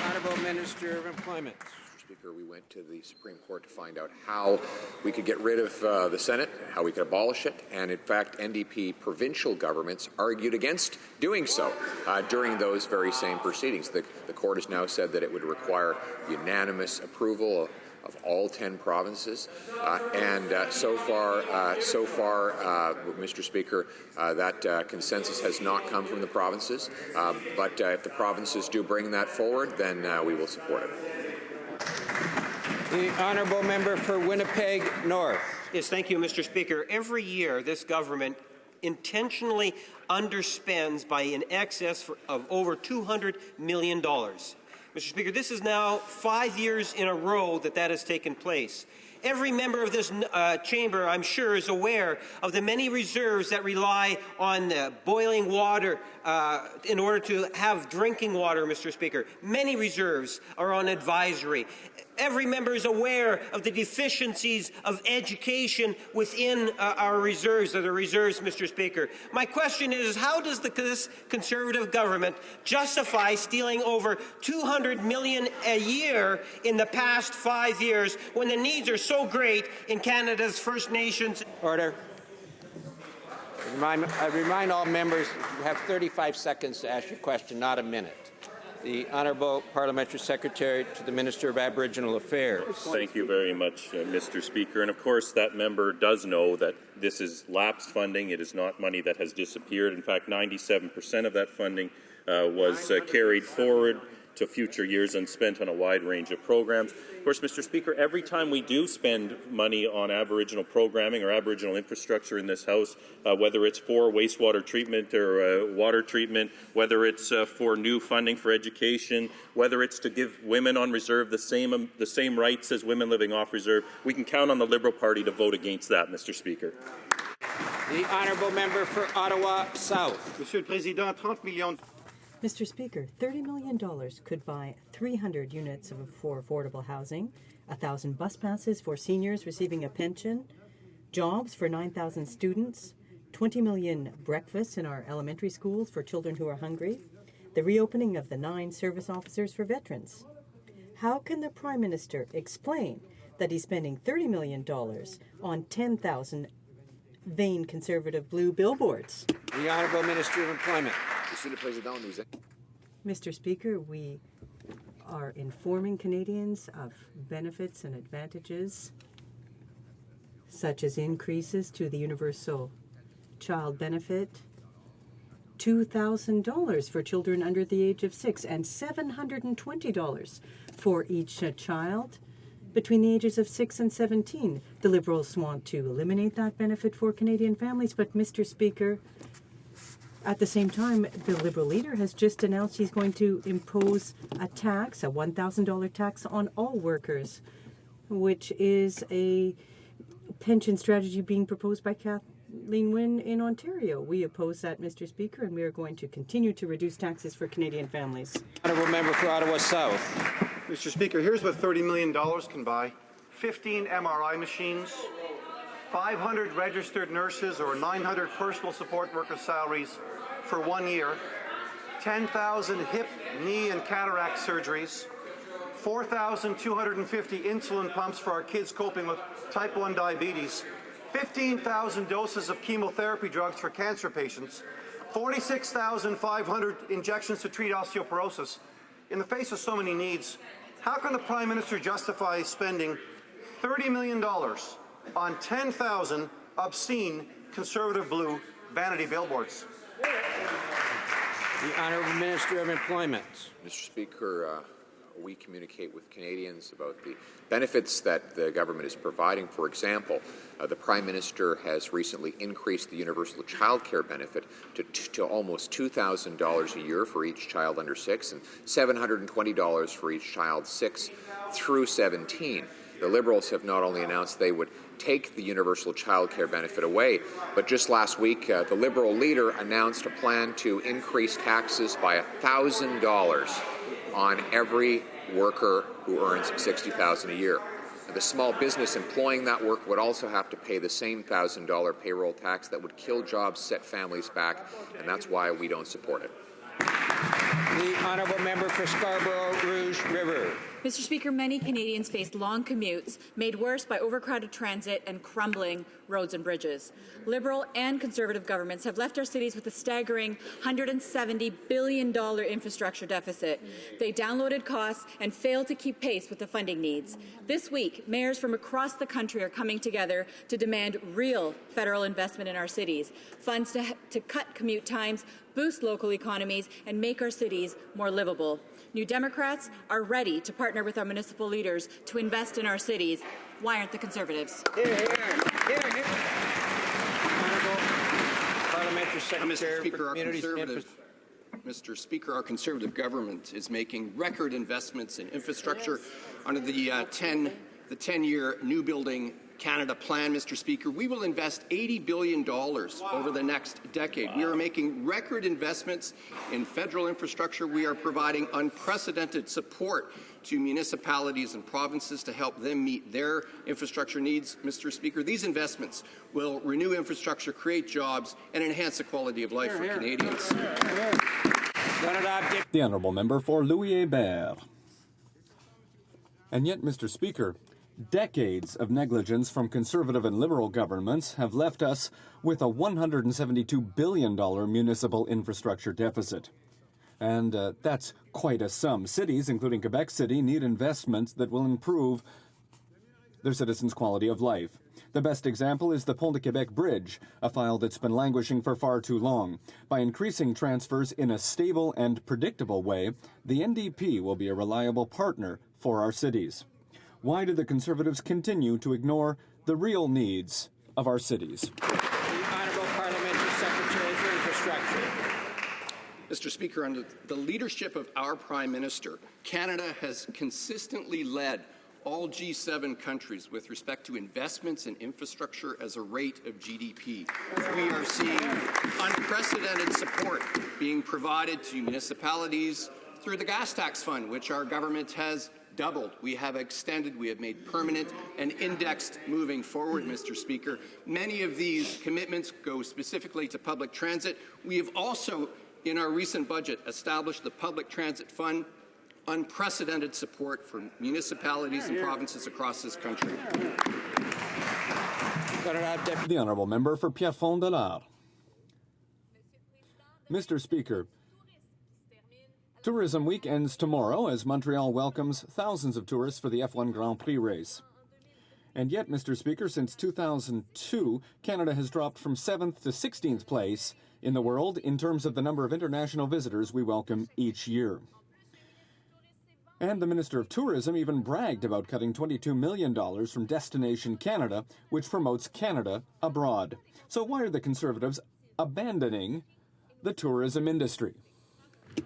Honourable Minister of Employment. Speaker, we went to the Supreme Court to find out how we could get rid of the Senate, how we could abolish it, and in fact, NDP provincial governments argued against doing so during those very same proceedings. The court has now said that it would require unanimous approval of all 10 provinces, and so far, Mr. Speaker, that consensus has not come from the provinces. But if the provinces do bring that forward, then we will support it. The Honourable Member for Winnipeg North. Yes, thank you, Mr. Speaker. Every year, this government intentionally underspends by in excess of over $200 million. Mr. Speaker, this is now 5 years in a row that has taken place. Every member of this chamber, I'm sure, is aware of the many reserves that rely on boiling water in order to have drinking water, Mr. Speaker. Many reserves are on advisory. Every member is aware of the deficiencies of education within our reserves, Mr. Speaker. My question is, how does this Conservative government justify stealing over $200 million a year in the past 5 years when the needs are so great in Canada's First Nations? Order. I remind all members you have 35 seconds to ask your question, not a minute. The Honourable Parliamentary Secretary to the Minister of Aboriginal Affairs. Thank you very much, Mr. Speaker. And of course, that member does know that this is lapsed funding. It is not money that has disappeared. In fact, 97% of that funding was carried forward to future years and spent on a wide range of programs. Of course, Mr. Speaker, every time we do spend money on Aboriginal programming or Aboriginal infrastructure in this House, whether it's for wastewater treatment or water treatment, whether it's for new funding for education, whether it's to give women on reserve the same rights as women living off reserve, we can count on the Liberal Party to vote against that, Mr. Speaker. The honourable member for Ottawa South. Monsieur le Président, 30 millions. Mr. Speaker, $30 million could buy 300 units for affordable housing, 1,000 bus passes for seniors receiving a pension, jobs for 9,000 students, 20 million breakfasts in our elementary schools for children who are hungry, the reopening of the 9 service officers for veterans. How can the Prime Minister explain that he's spending $30 million on 10,000 vain Conservative blue billboards? The Honourable Minister of Employment. Mr. Speaker, we are informing Canadians of benefits and advantages, such as increases to the universal child benefit, $2,000 for children under the age of 6, and $720 for each child between the ages of 6 and 17. The Liberals want to eliminate that benefit for Canadian families, but Mr. Speaker, at the same time, the Liberal leader has just announced he's going to impose a tax, a $1,000 tax on all workers, which is a pension strategy being proposed by Kathleen Wynne in Ontario. We oppose that, Mr. Speaker, and we are going to continue to reduce taxes for Canadian families. Honourable member for Ottawa South. Mr. Speaker, here's what $30 million can buy. 15 MRI machines, 500 registered nurses or 900 personal support worker salaries for 1 year, 10,000 hip, knee, and cataract surgeries, 4,250 insulin pumps for our kids coping with type 1 diabetes, 15,000 doses of chemotherapy drugs for cancer patients, 46,500 injections to treat osteoporosis. In the face of so many needs, how can the Prime Minister justify spending $30 million on 10,000 obscene Conservative blue vanity billboards? The Honourable Minister of Employment. Mr. Speaker, we communicate with Canadians about the benefits that the government is providing. For example, the Prime Minister has recently increased the universal child care benefit to almost $2,000 a year for each child under 6 and $720 for each child 6 through 17. The Liberals have not only announced they would take the universal child care benefit away, but just last week, the Liberal leader announced a plan to increase taxes by $1,000 on every worker who earns $60,000 a year. The small business employing that work would also have to pay the same $1,000 payroll tax that would kill jobs, set families back, and that's why we don't support it. The Honourable Member for Scarborough Rouge River. Mr. Speaker, many Canadians face long commutes, made worse by overcrowded transit and crumbling roads and bridges. Liberal and Conservative governments have left our cities with a staggering $170 billion infrastructure deficit. They downloaded costs and failed to keep pace with the funding needs. This week, mayors from across the country are coming together to demand real federal investment in our cities, funds to cut commute times, boost local economies, and make our cities more livable. New Democrats are ready to partner with our municipal leaders to invest in our cities. Why aren't the Conservatives? Parliamentary Secretary for Communities and Mr. Speaker, our Conservative government is making record investments in infrastructure under the 10-year New Building Canada plan, Mr. Speaker. We will invest $80 billion over the next decade. We are making record investments in federal infrastructure. We are providing unprecedented support to municipalities and provinces to help them meet their infrastructure needs, Mr. Speaker. These investments will renew infrastructure, create jobs, and enhance the quality of life for Canadians. The Honourable Member for Louis-Hébert. And yet, Mr. Speaker, decades of negligence from Conservative and Liberal governments have left us with a $172 billion municipal infrastructure deficit. And that's quite a sum. Cities, including Quebec City, need investments that will improve their citizens' quality of life. The best example is the Pont de Québec Bridge, a file that's been languishing for far too long. By increasing transfers in a stable and predictable way, the NDP will be a reliable partner for our cities. Why do the Conservatives continue to ignore the real needs of our cities? The Honourable Parliamentary Secretary for Infrastructure. Mr. Speaker, under the leadership of our Prime Minister, Canada has consistently led all G7 countries with respect to investments in infrastructure as a rate of GDP. We are seeing unprecedented support being provided to municipalities through the gas tax fund, which our government has doubled. We have extended, we have made permanent and indexed moving forward, Mr. Speaker. Many of these commitments go specifically to public transit. We have also, in our recent budget, established the Public Transit Fund, unprecedented support for municipalities and provinces across this country. The Honourable Member for Pierrefonds-Dollard. Mr. Speaker, Tourism Week ends tomorrow as Montreal welcomes thousands of tourists for the F1 Grand Prix race. And yet, Mr. Speaker, since 2002, Canada has dropped from 7th to 16th place in the world in terms of the number of international visitors we welcome each year. And the Minister of Tourism even bragged about cutting $22 million from Destination Canada, which promotes Canada abroad. So why are the Conservatives abandoning the tourism industry? The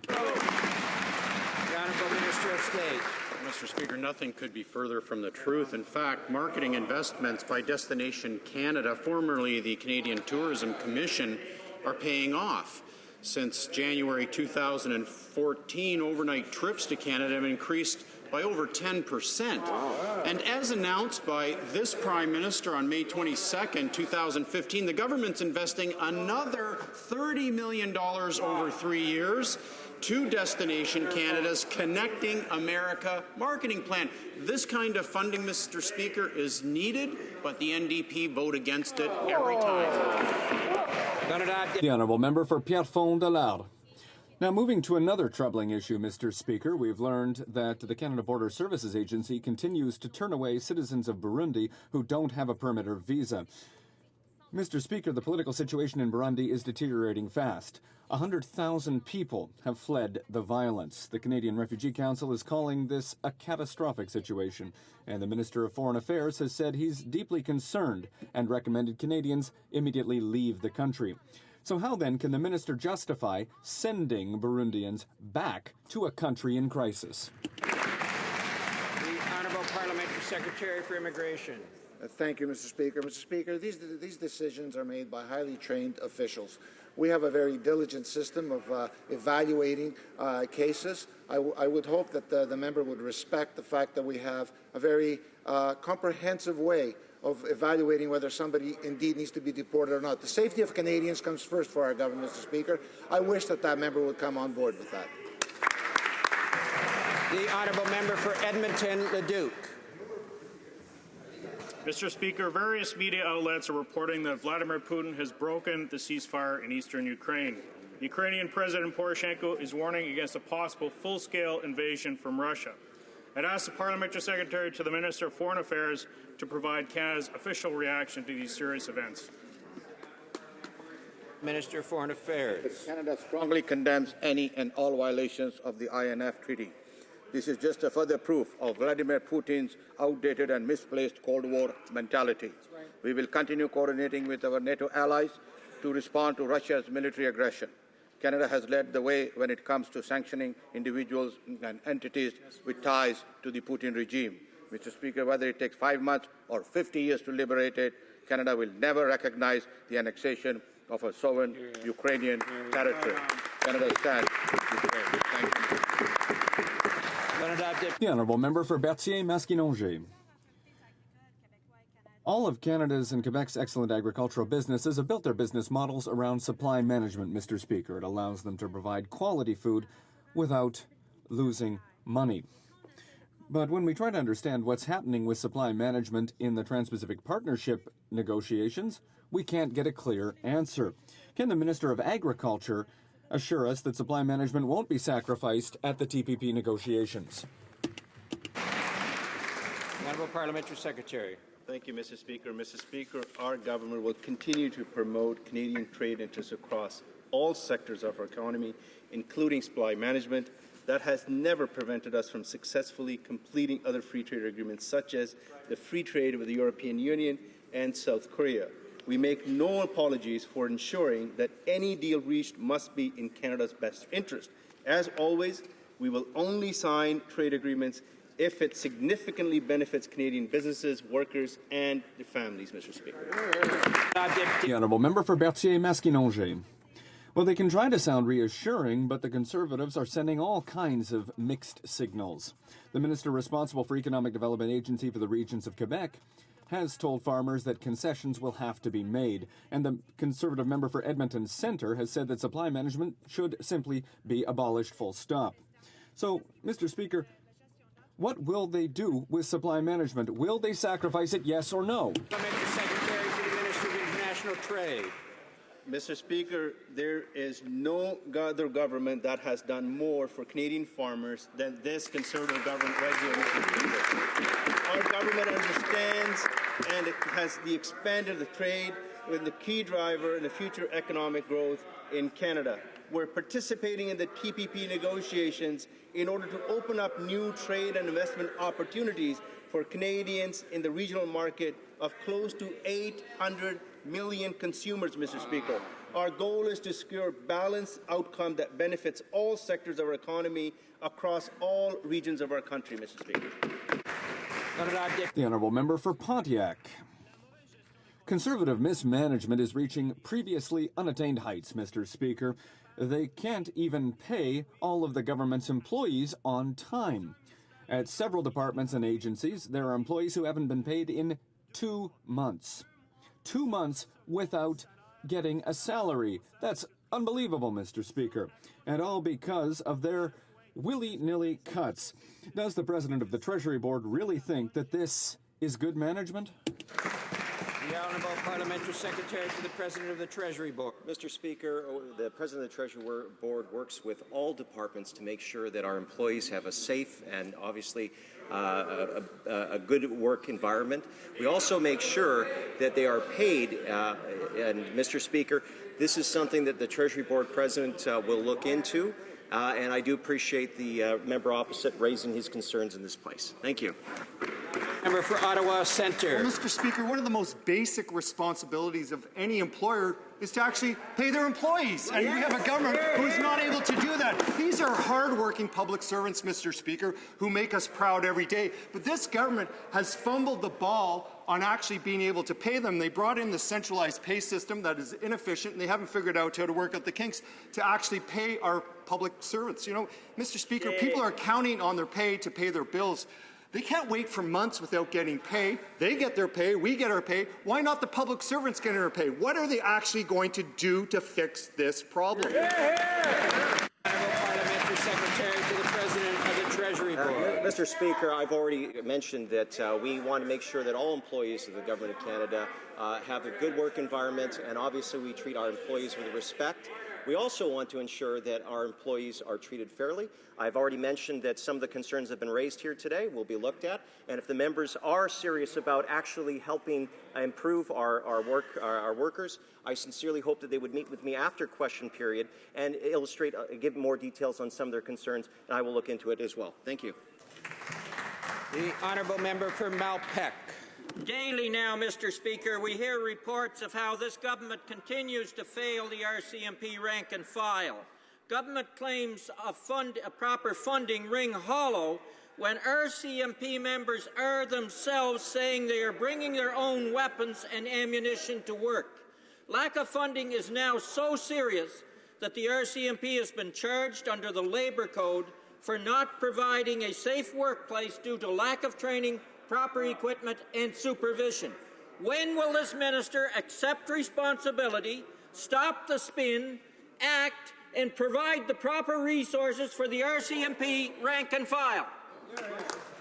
Honourable Minister of State. Mr. Speaker, nothing could be further from the truth. In fact, marketing investments by Destination Canada, formerly the Canadian Tourism Commission, are paying off. Since January 2014, overnight trips to Canada have increased by over 10%. Wow. And as announced by this Prime Minister on May 22, 2015, the government's investing another $30 million over 3 years to Destination Canada's Connecting America marketing plan. This kind of funding, Mr. Speaker, is needed, but the NDP vote against it every time. The Honourable Member for Pierrefonds-Dollard. Now, moving to another troubling issue, Mr. Speaker, we've learned that the Canada Border Services Agency continues to turn away citizens of Burundi who don't have a permit or visa. Mr. Speaker, the political situation in Burundi is deteriorating fast. 100,000 people have fled the violence. The Canadian Refugee Council is calling this a catastrophic situation, and the Minister of Foreign Affairs has said he's deeply concerned and recommended Canadians immediately leave the country. So how then can the minister justify sending Burundians back to a country in crisis? The Honourable Parliamentary Secretary for Immigration. Thank you, Mr. Speaker. Mr. Speaker, these decisions are made by highly trained officials. We have a very diligent system of evaluating cases. I would hope that the member would respect the fact that we have a very comprehensive way of evaluating whether somebody indeed needs to be deported or not. The safety of Canadians comes first for our government, Mr. Speaker. I wish that member would come on board with that. The Honourable Member for Edmonton-Leduc. Mr. Speaker, various media outlets are reporting that Vladimir Putin has broken the ceasefire in eastern Ukraine. Ukrainian President Poroshenko is warning against a possible full-scale invasion from Russia. I'd ask the Parliamentary Secretary to the Minister of Foreign Affairs to provide Canada's official reaction to these serious events. Minister of Foreign Affairs. Canada strongly condemns any and all violations of the INF Treaty. This is just a further proof of Vladimir Putin's outdated and misplaced Cold War mentality. We will continue coordinating with our NATO allies to respond to Russia's military aggression. Canada has led the way when it comes to sanctioning individuals and entities with ties to the Putin regime. Mr. Speaker, whether it takes 5 months or 50 years to liberate it, Canada will never recognize the annexation of a sovereign Ukrainian territory. Canada stands with Ukraine. Thank you. The Honourable Member for Berthier-Masquinongé. All of Canada's and Quebec's excellent agricultural businesses have built their business models around supply management, Mr. Speaker. It allows them to provide quality food without losing money. But when we try to understand what's happening with supply management in the Trans-Pacific Partnership negotiations, we can't get a clear answer. Can the Minister of Agriculture assure us that supply management won't be sacrificed at the TPP negotiations? Honourable Parliamentary Secretary. Thank you, Mr. Speaker. Mr. Speaker, our government will continue to promote Canadian trade interests across all sectors of our economy, including supply management. That has never prevented us from successfully completing other free trade agreements, such as the free trade with the European Union and South Korea. We make no apologies for ensuring that any deal reached must be in Canada's best interest. As always, we will only sign trade agreements if it significantly benefits Canadian businesses, workers, and their families, Mr. Speaker. The honourable member for Berthier-Maskinongé. Well, they can try to sound reassuring, but the Conservatives are sending all kinds of mixed signals. The minister responsible for Economic Development Agency for the regions of Quebec has told farmers that concessions will have to be made, and the Conservative member for Edmonton Centre has said that supply management should simply be abolished, full stop. So, Mr. Speaker, what will they do with supply management? Will they sacrifice it, yes or no? Parliamentary Secretary to the Minister of International Trade. Mr. Speaker, there is no other government that has done more for Canadian farmers than this Conservative government right here, Mr. Speaker. Our government understands and it has expanded the trade with the key driver in the future economic growth in Canada. We're participating in the TPP negotiations in order to open up new trade and investment opportunities for Canadians in the regional market of close to 800 million consumers, Mr. Speaker. Our goal is to secure a balanced outcome that benefits all sectors of our economy across all regions of our country, Mr. Speaker. The honourable member for Pontiac. Conservative mismanagement is reaching previously unattained heights, Mr. Speaker. They can't even pay all of the government's employees on time. At several departments and agencies, there are employees who haven't been paid in 2 months. 2 months without getting a salary. That's unbelievable, Mr. Speaker. And all because of their willy-nilly cuts. Does the President of the Treasury Board really think that this is good management? The Honourable Parliamentary Secretary to the President of the Treasury Board. Mr. Speaker, the President of the Treasury Board works with all departments to make sure that our employees have a safe and obviously a good work environment. We also make sure that they are paid, and Mr. Speaker, this is something that the Treasury Board President will look into, and I do appreciate the member opposite raising his concerns in this place. Thank you. Member for Ottawa Centre. Well, Mr. Speaker, one of the most basic responsibilities of any employer is to actually pay their employees. And we have a government who is not able to do that. These are hard-working public servants, Mr. Speaker, who make us proud every day. But this government has fumbled the ball on actually being able to pay them. They brought in the centralized pay system that is inefficient, and they haven't figured out how to work out the kinks to actually pay our public servants. You know, Mr. Speaker, people are counting on their pay to pay their bills. They can't wait for months without getting pay. They get their pay, we get our pay. Why not the public servants getting their pay? What are they actually going to do to fix this problem? Parliamentary Secretary to the President of the Treasury Board. Mr. Speaker, I've already mentioned that we want to make sure that all employees of the Government of Canada have a good work environment, and obviously we treat our employees with respect. We also want to ensure that our employees are treated fairly. I've already mentioned that some of the concerns that have been raised here today will be looked at, and if the members are serious about actually helping improve our workers, I sincerely hope that they would meet with me after question period and illustrate, give more details on some of their concerns, and I will look into it as well. Thank you. The honourable member for Malpeque. Daily now, Mr. Speaker, we hear reports of how this government continues to fail the RCMP rank and file. Government claims a proper funding ring hollow when RCMP members are themselves saying they are bringing their own weapons and ammunition to work. Lack of funding is now so serious that the RCMP has been charged under the Labour Code for not providing a safe workplace due to lack of training, proper equipment and supervision. When will this minister accept responsibility, stop the spin, act, and provide the proper resources for the RCMP rank and file?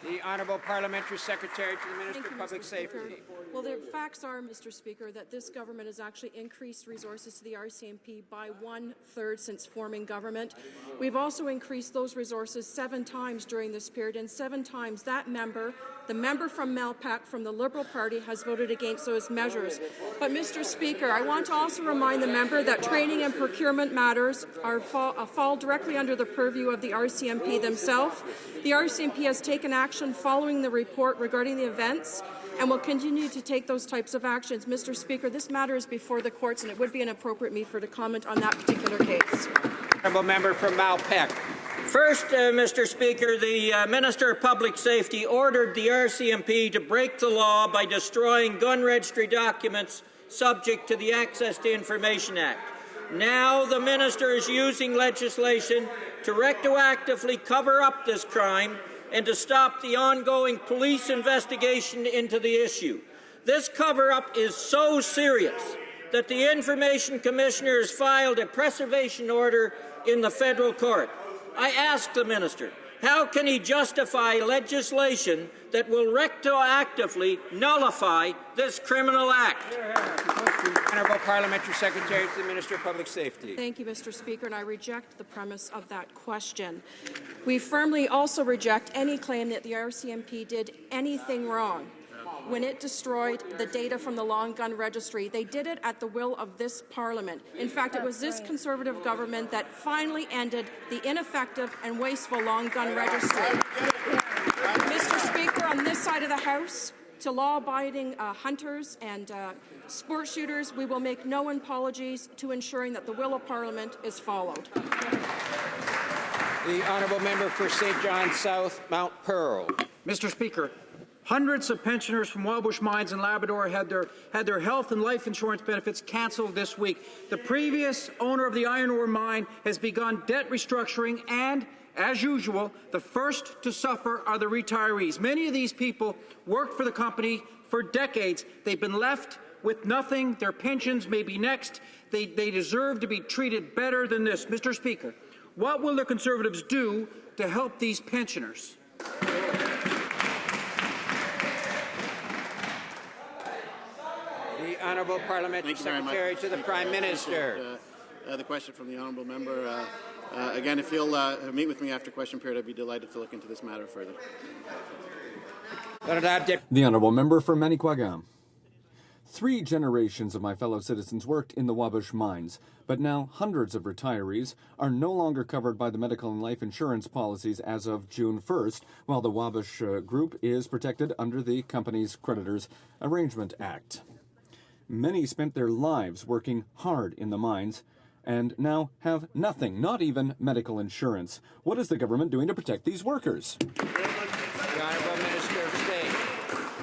The Honourable Parliamentary Secretary to the Minister of Public Safety. Well, the facts are, Mr. Speaker, that this government has actually increased resources to the RCMP by 1/3 since forming government. We've also increased those resources 7 times during this period, and 7 times that member, the member from Malpak from the Liberal Party, has voted against those measures. But, Mr. Speaker, I want to also remind the member that training and procurement matters fall directly under the purview of the RCMP themselves. The RCMP has taken action following the report regarding the events and will continue to take those types of actions. Mr. Speaker, this matter is before the courts, and it would be inappropriate for me to comment on that particular case. Honourable member from Malpak. First, Mr. Speaker, the Minister of Public Safety ordered the RCMP to break the law by destroying gun registry documents subject to the Access to Information Act. Now the Minister is using legislation to retroactively cover up this crime and to stop the ongoing police investigation into the issue. This cover-up is so serious that the Information Commissioner has filed a preservation order in the federal court. I ask the Minister, how can he justify legislation that will retroactively nullify this criminal act? Honourable Parliamentary Secretary to the Minister of Public Safety. Thank you, Mr. Speaker, and I reject the premise of that question. We firmly also reject any claim that the RCMP did anything wrong when it destroyed the data from the long gun registry. They did it at the will of this Parliament. In fact, it was this Conservative government that finally ended the ineffective and wasteful long gun registry. Mr. Speaker, on this side of the House, to law-abiding hunters and sport shooters, we will make no apologies to ensuring that the will of Parliament is followed. The honourable member for St. John South, Mount Pearl. Mr. Speaker, hundreds of pensioners from Wabush Mines in Labrador had their health and life insurance benefits cancelled this week. The previous owner of the iron ore mine has begun debt restructuring, and as usual, the first to suffer are the retirees. Many of these people worked for the company for decades. They've been left with nothing. Their pensions may be next. They deserve to be treated better than this. Mr. Speaker, what will the Conservatives do to help these pensioners? The Honourable Parliamentary Secretary to the Prime Minister. The question from the honourable member. Again, if you'll meet with me after question period, I'd be delighted to look into this matter further. The honourable member for Manicouagan. 3 generations of my fellow citizens worked in the Wabush mines, but now hundreds of retirees are no longer covered by the medical and life insurance policies as of June 1st, while the Wabush Group is protected under the Companies Creditors Arrangement Act. Many spent their lives working hard in the mines and now have nothing, not even medical insurance. What is the government doing to protect these workers? The Honourable Minister of State.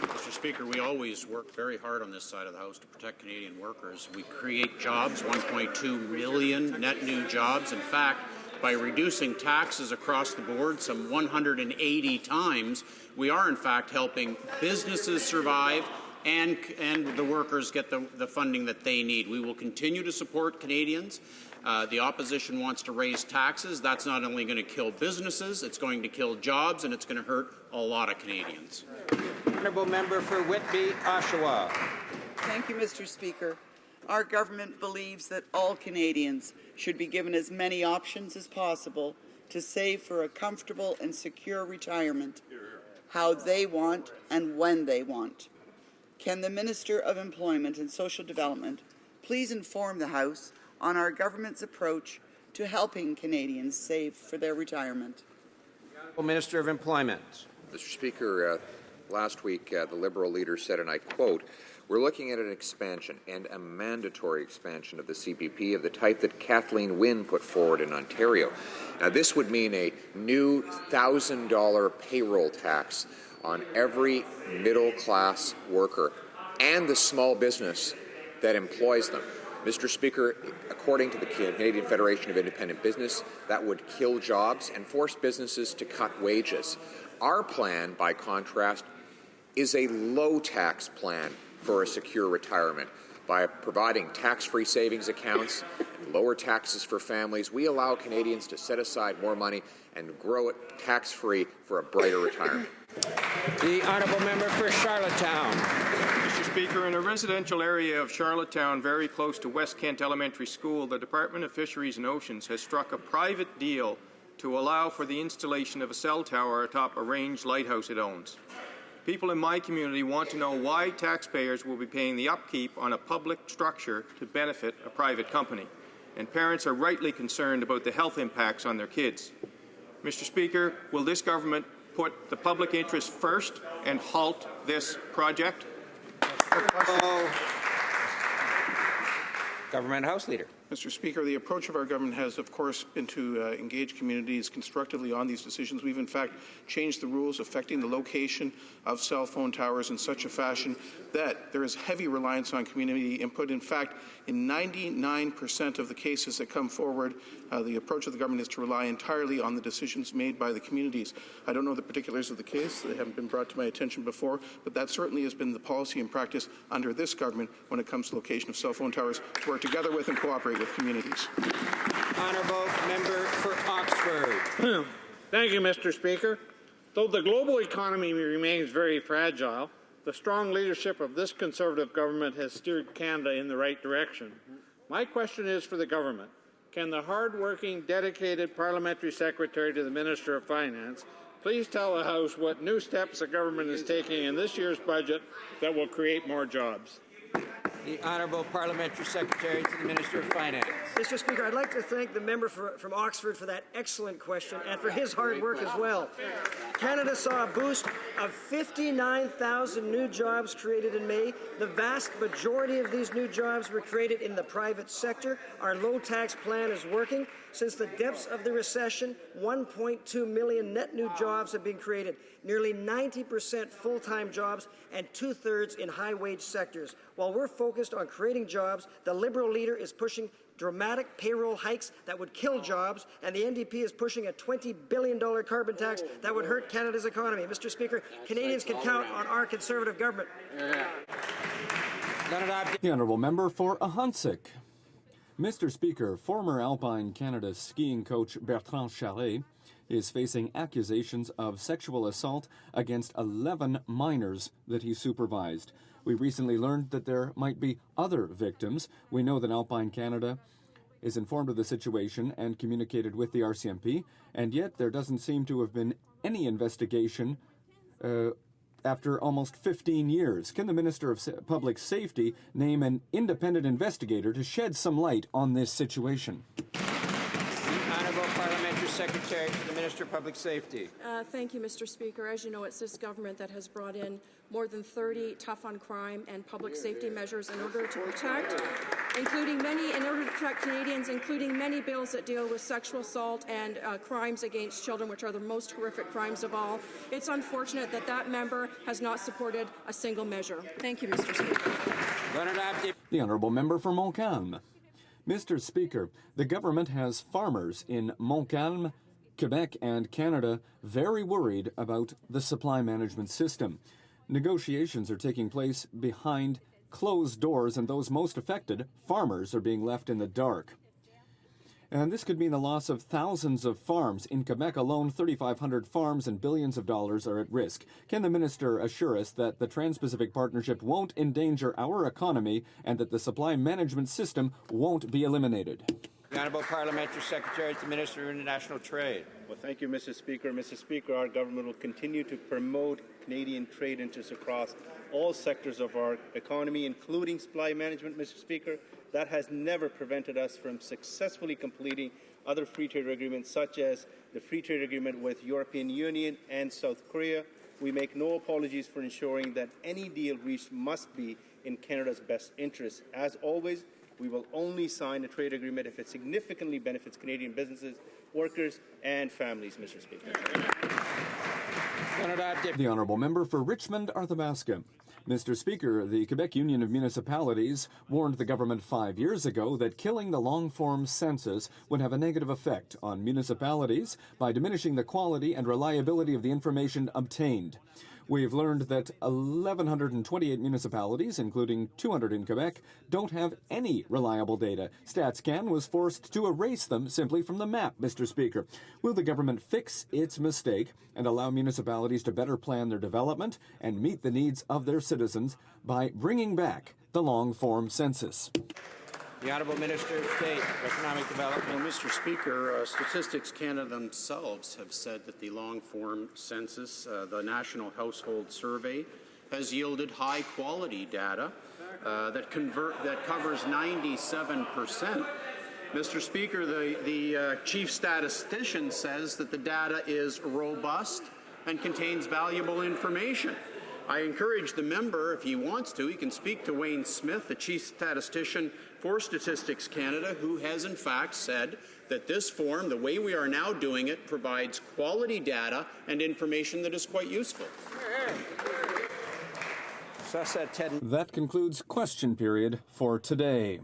Mr. Speaker, we always work very hard on this side of the House to protect Canadian workers. We create jobs, 1.2 million net new jobs. In fact, by reducing taxes across the board some 180 times, we are in fact helping businesses survive and the workers get the funding that they need. We will continue to support Canadians. The opposition wants to raise taxes. That's not only going to kill businesses, it's going to kill jobs, and it's going to hurt a lot of Canadians. Honourable member for Whitby, Oshawa. Thank you, Mr. Speaker. Our government believes that all Canadians should be given as many options as possible to save for a comfortable and secure retirement, how they want and when they want. Can the Minister of Employment and Social Development please inform the House on our government's approach to helping Canadians save for their retirement? Minister of Employment. Mr. Speaker, last week the Liberal leader said, and I quote, "We're looking at an expansion and a mandatory expansion of the CPP of the type that Kathleen Wynne put forward in Ontario." Now, this would mean a new $1,000 payroll tax on every middle-class worker and the small business that employs them. Mr. Speaker, according to the Canadian Federation of Independent Business, that would kill jobs and force businesses to cut wages. Our plan, by contrast, is a low-tax plan for a secure retirement. By providing tax-free savings accounts and lower taxes for families, we allow Canadians to set aside more money and grow it tax-free for a brighter retirement. The honourable member for Charlottetown. Mr. Speaker, in a residential area of Charlottetown, very close to West Kent Elementary School, the Department of Fisheries and Oceans has struck a private deal to allow for the installation of a cell tower atop a range lighthouse it owns. People in my community want to know why taxpayers will be paying the upkeep on a public structure to benefit a private company, and parents are rightly concerned about the health impacts on their kids. Mr. Speaker, will this government put the public interest first and halt this project? Government House Leader. Mr. Speaker, the approach of our government has, of course, been to engage communities constructively on these decisions. We've, in fact, changed the rules affecting the location of cell phone towers in such a fashion that there is heavy reliance on community input. In fact, in 99% of the cases that come forward, the approach of the government is to rely entirely on the decisions made by the communities. I don't know the particulars of the case. They haven't been brought to my attention before, but that certainly has been the policy and practice under this government when it comes to location of cell phone towers, to work together with and cooperate with communities. Honourable member for Oxford. Thank you, Mr. Speaker. Though the global economy remains very fragile, the strong leadership of this Conservative government has steered Canada in the right direction. My question is for the government. Can the hard-working, dedicated Parliamentary Secretary to the Minister of Finance please tell the House what new steps the government is taking in this year's budget that will create more jobs? The Honourable Parliamentary Secretary to the Minister of Finance. Mr. Speaker, I'd like to thank the member from Oxford for that excellent question and for his hard work as well. Canada saw a boost of 59,000 new jobs created in May. The vast majority of these new jobs were created in the private sector. Our low-tax plan is working. Since the depths of the recession, 1.2 million net new jobs have been created, nearly 90% full-time jobs and two-thirds in high-wage sectors. While we're focused on creating jobs, the Liberal leader is pushing dramatic payroll hikes that would kill jobs, and the NDP is pushing a $20 billion carbon tax that would hurt Canada's economy. Mr. Speaker, Canadians can count on our Conservative government. The Honourable Member for HoC. Mr. Speaker, former Alpine Canada skiing coach Bertrand Charret is facing accusations of sexual assault against 11 minors that he supervised. We recently learned that there might be other victims. We know that Alpine Canada is informed of the situation and communicated with the RCMP, and yet there doesn't seem to have been any investigation after almost 15 years. Can the Minister of Public Safety name an independent investigator to shed some light on this situation? Secretary to the Minister of Public Safety. Thank you, Mr. Speaker. As you know, it's this government that has brought in more than 30 tough-on-crime and public safety measures in order to protect, Canadians, including many bills that deal with sexual assault and crimes against children, which are the most horrific crimes of all. It's unfortunate that that member has not supported a single measure. Thank you, Mr. Speaker. The Honourable Member for Montcalm. Mr. Speaker, the government has farmers in Montcalm, Quebec and Canada very worried about the supply management system. Negotiations are taking place behind closed doors, and those most affected, farmers, are being left in the dark. And this could mean the loss of thousands of farms. In Quebec alone, 3,500 farms and billions of dollars are at risk. Can the minister assure us that the Trans-Pacific Partnership won't endanger our economy and that the supply management system won't be eliminated? The Honourable Parliamentary Secretary to the Minister of International Trade. Well, thank you, Mr. Speaker. Mr. Speaker, our government will continue to promote Canadian trade interests across all sectors of our economy, including supply management, Mr. Speaker. That has never prevented us from successfully completing other free trade agreements, such as the free trade agreement with European Union and South Korea. We make no apologies for ensuring that any deal reached must be in Canada's best interest. As always, we will only sign a trade agreement if it significantly benefits Canadian businesses, workers, and families, Mr. Speaker. The Honourable Member for Richmond, Arthabaska. Mr. Speaker, the Quebec Union of Municipalities warned the government 5 years ago that killing the long-form census would have a negative effect on municipalities by diminishing the quality and reliability of the information obtained. We've learned that 1,128 municipalities, including 200 in Quebec, don't have any reliable data. StatsCan was forced to erase them simply from the map, Mr. Speaker. Will the government fix its mistake and allow municipalities to better plan their development and meet the needs of their citizens by bringing back the long-form census? The Honourable Minister of State for Economic Development. Well, Mr. Speaker, Statistics Canada themselves have said that the long-form census, the National Household Survey, has yielded high-quality data that covers 97%. Mr. Speaker, the chief statistician says that the data is robust and contains valuable information. I encourage the member, if he wants to, he can speak to Wayne Smith, the chief statistician for Statistics Canada, who has in fact said that this form, the way we are now doing it, provides quality data and information that is quite useful. That concludes question period for today.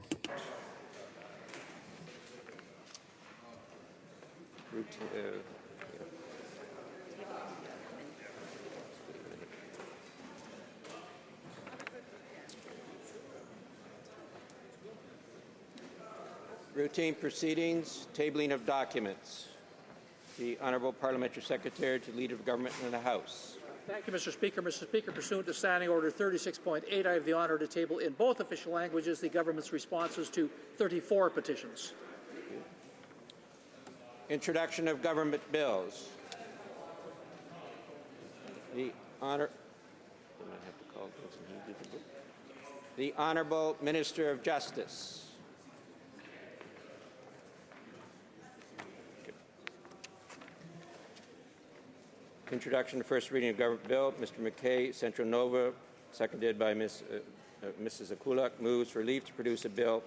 Routine proceedings, tabling of documents. The Honourable Parliamentary Secretary to Leader of Government in the House. Thank you, Mr. Speaker. Mr. Speaker, pursuant to Standing Order 36.8, I have the honour to table in both official languages the government's responses to 34 petitions. Introduction of government bills. The Honourable Minister of Justice. Introduction to first reading of government bill. Mr. McKay, Central Nova, seconded by Mrs. Akulak, moves for leave to produce a bill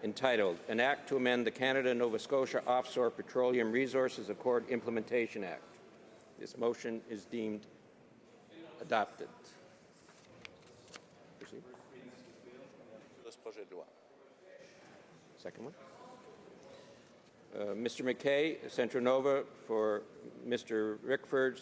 entitled An Act to Amend the Canada-Nova Scotia Offshore Petroleum Resources Accord Implementation Act. This motion is deemed adopted. Proceed. Second one. Mr. McKay, Central Nova, for Mr. Rickford.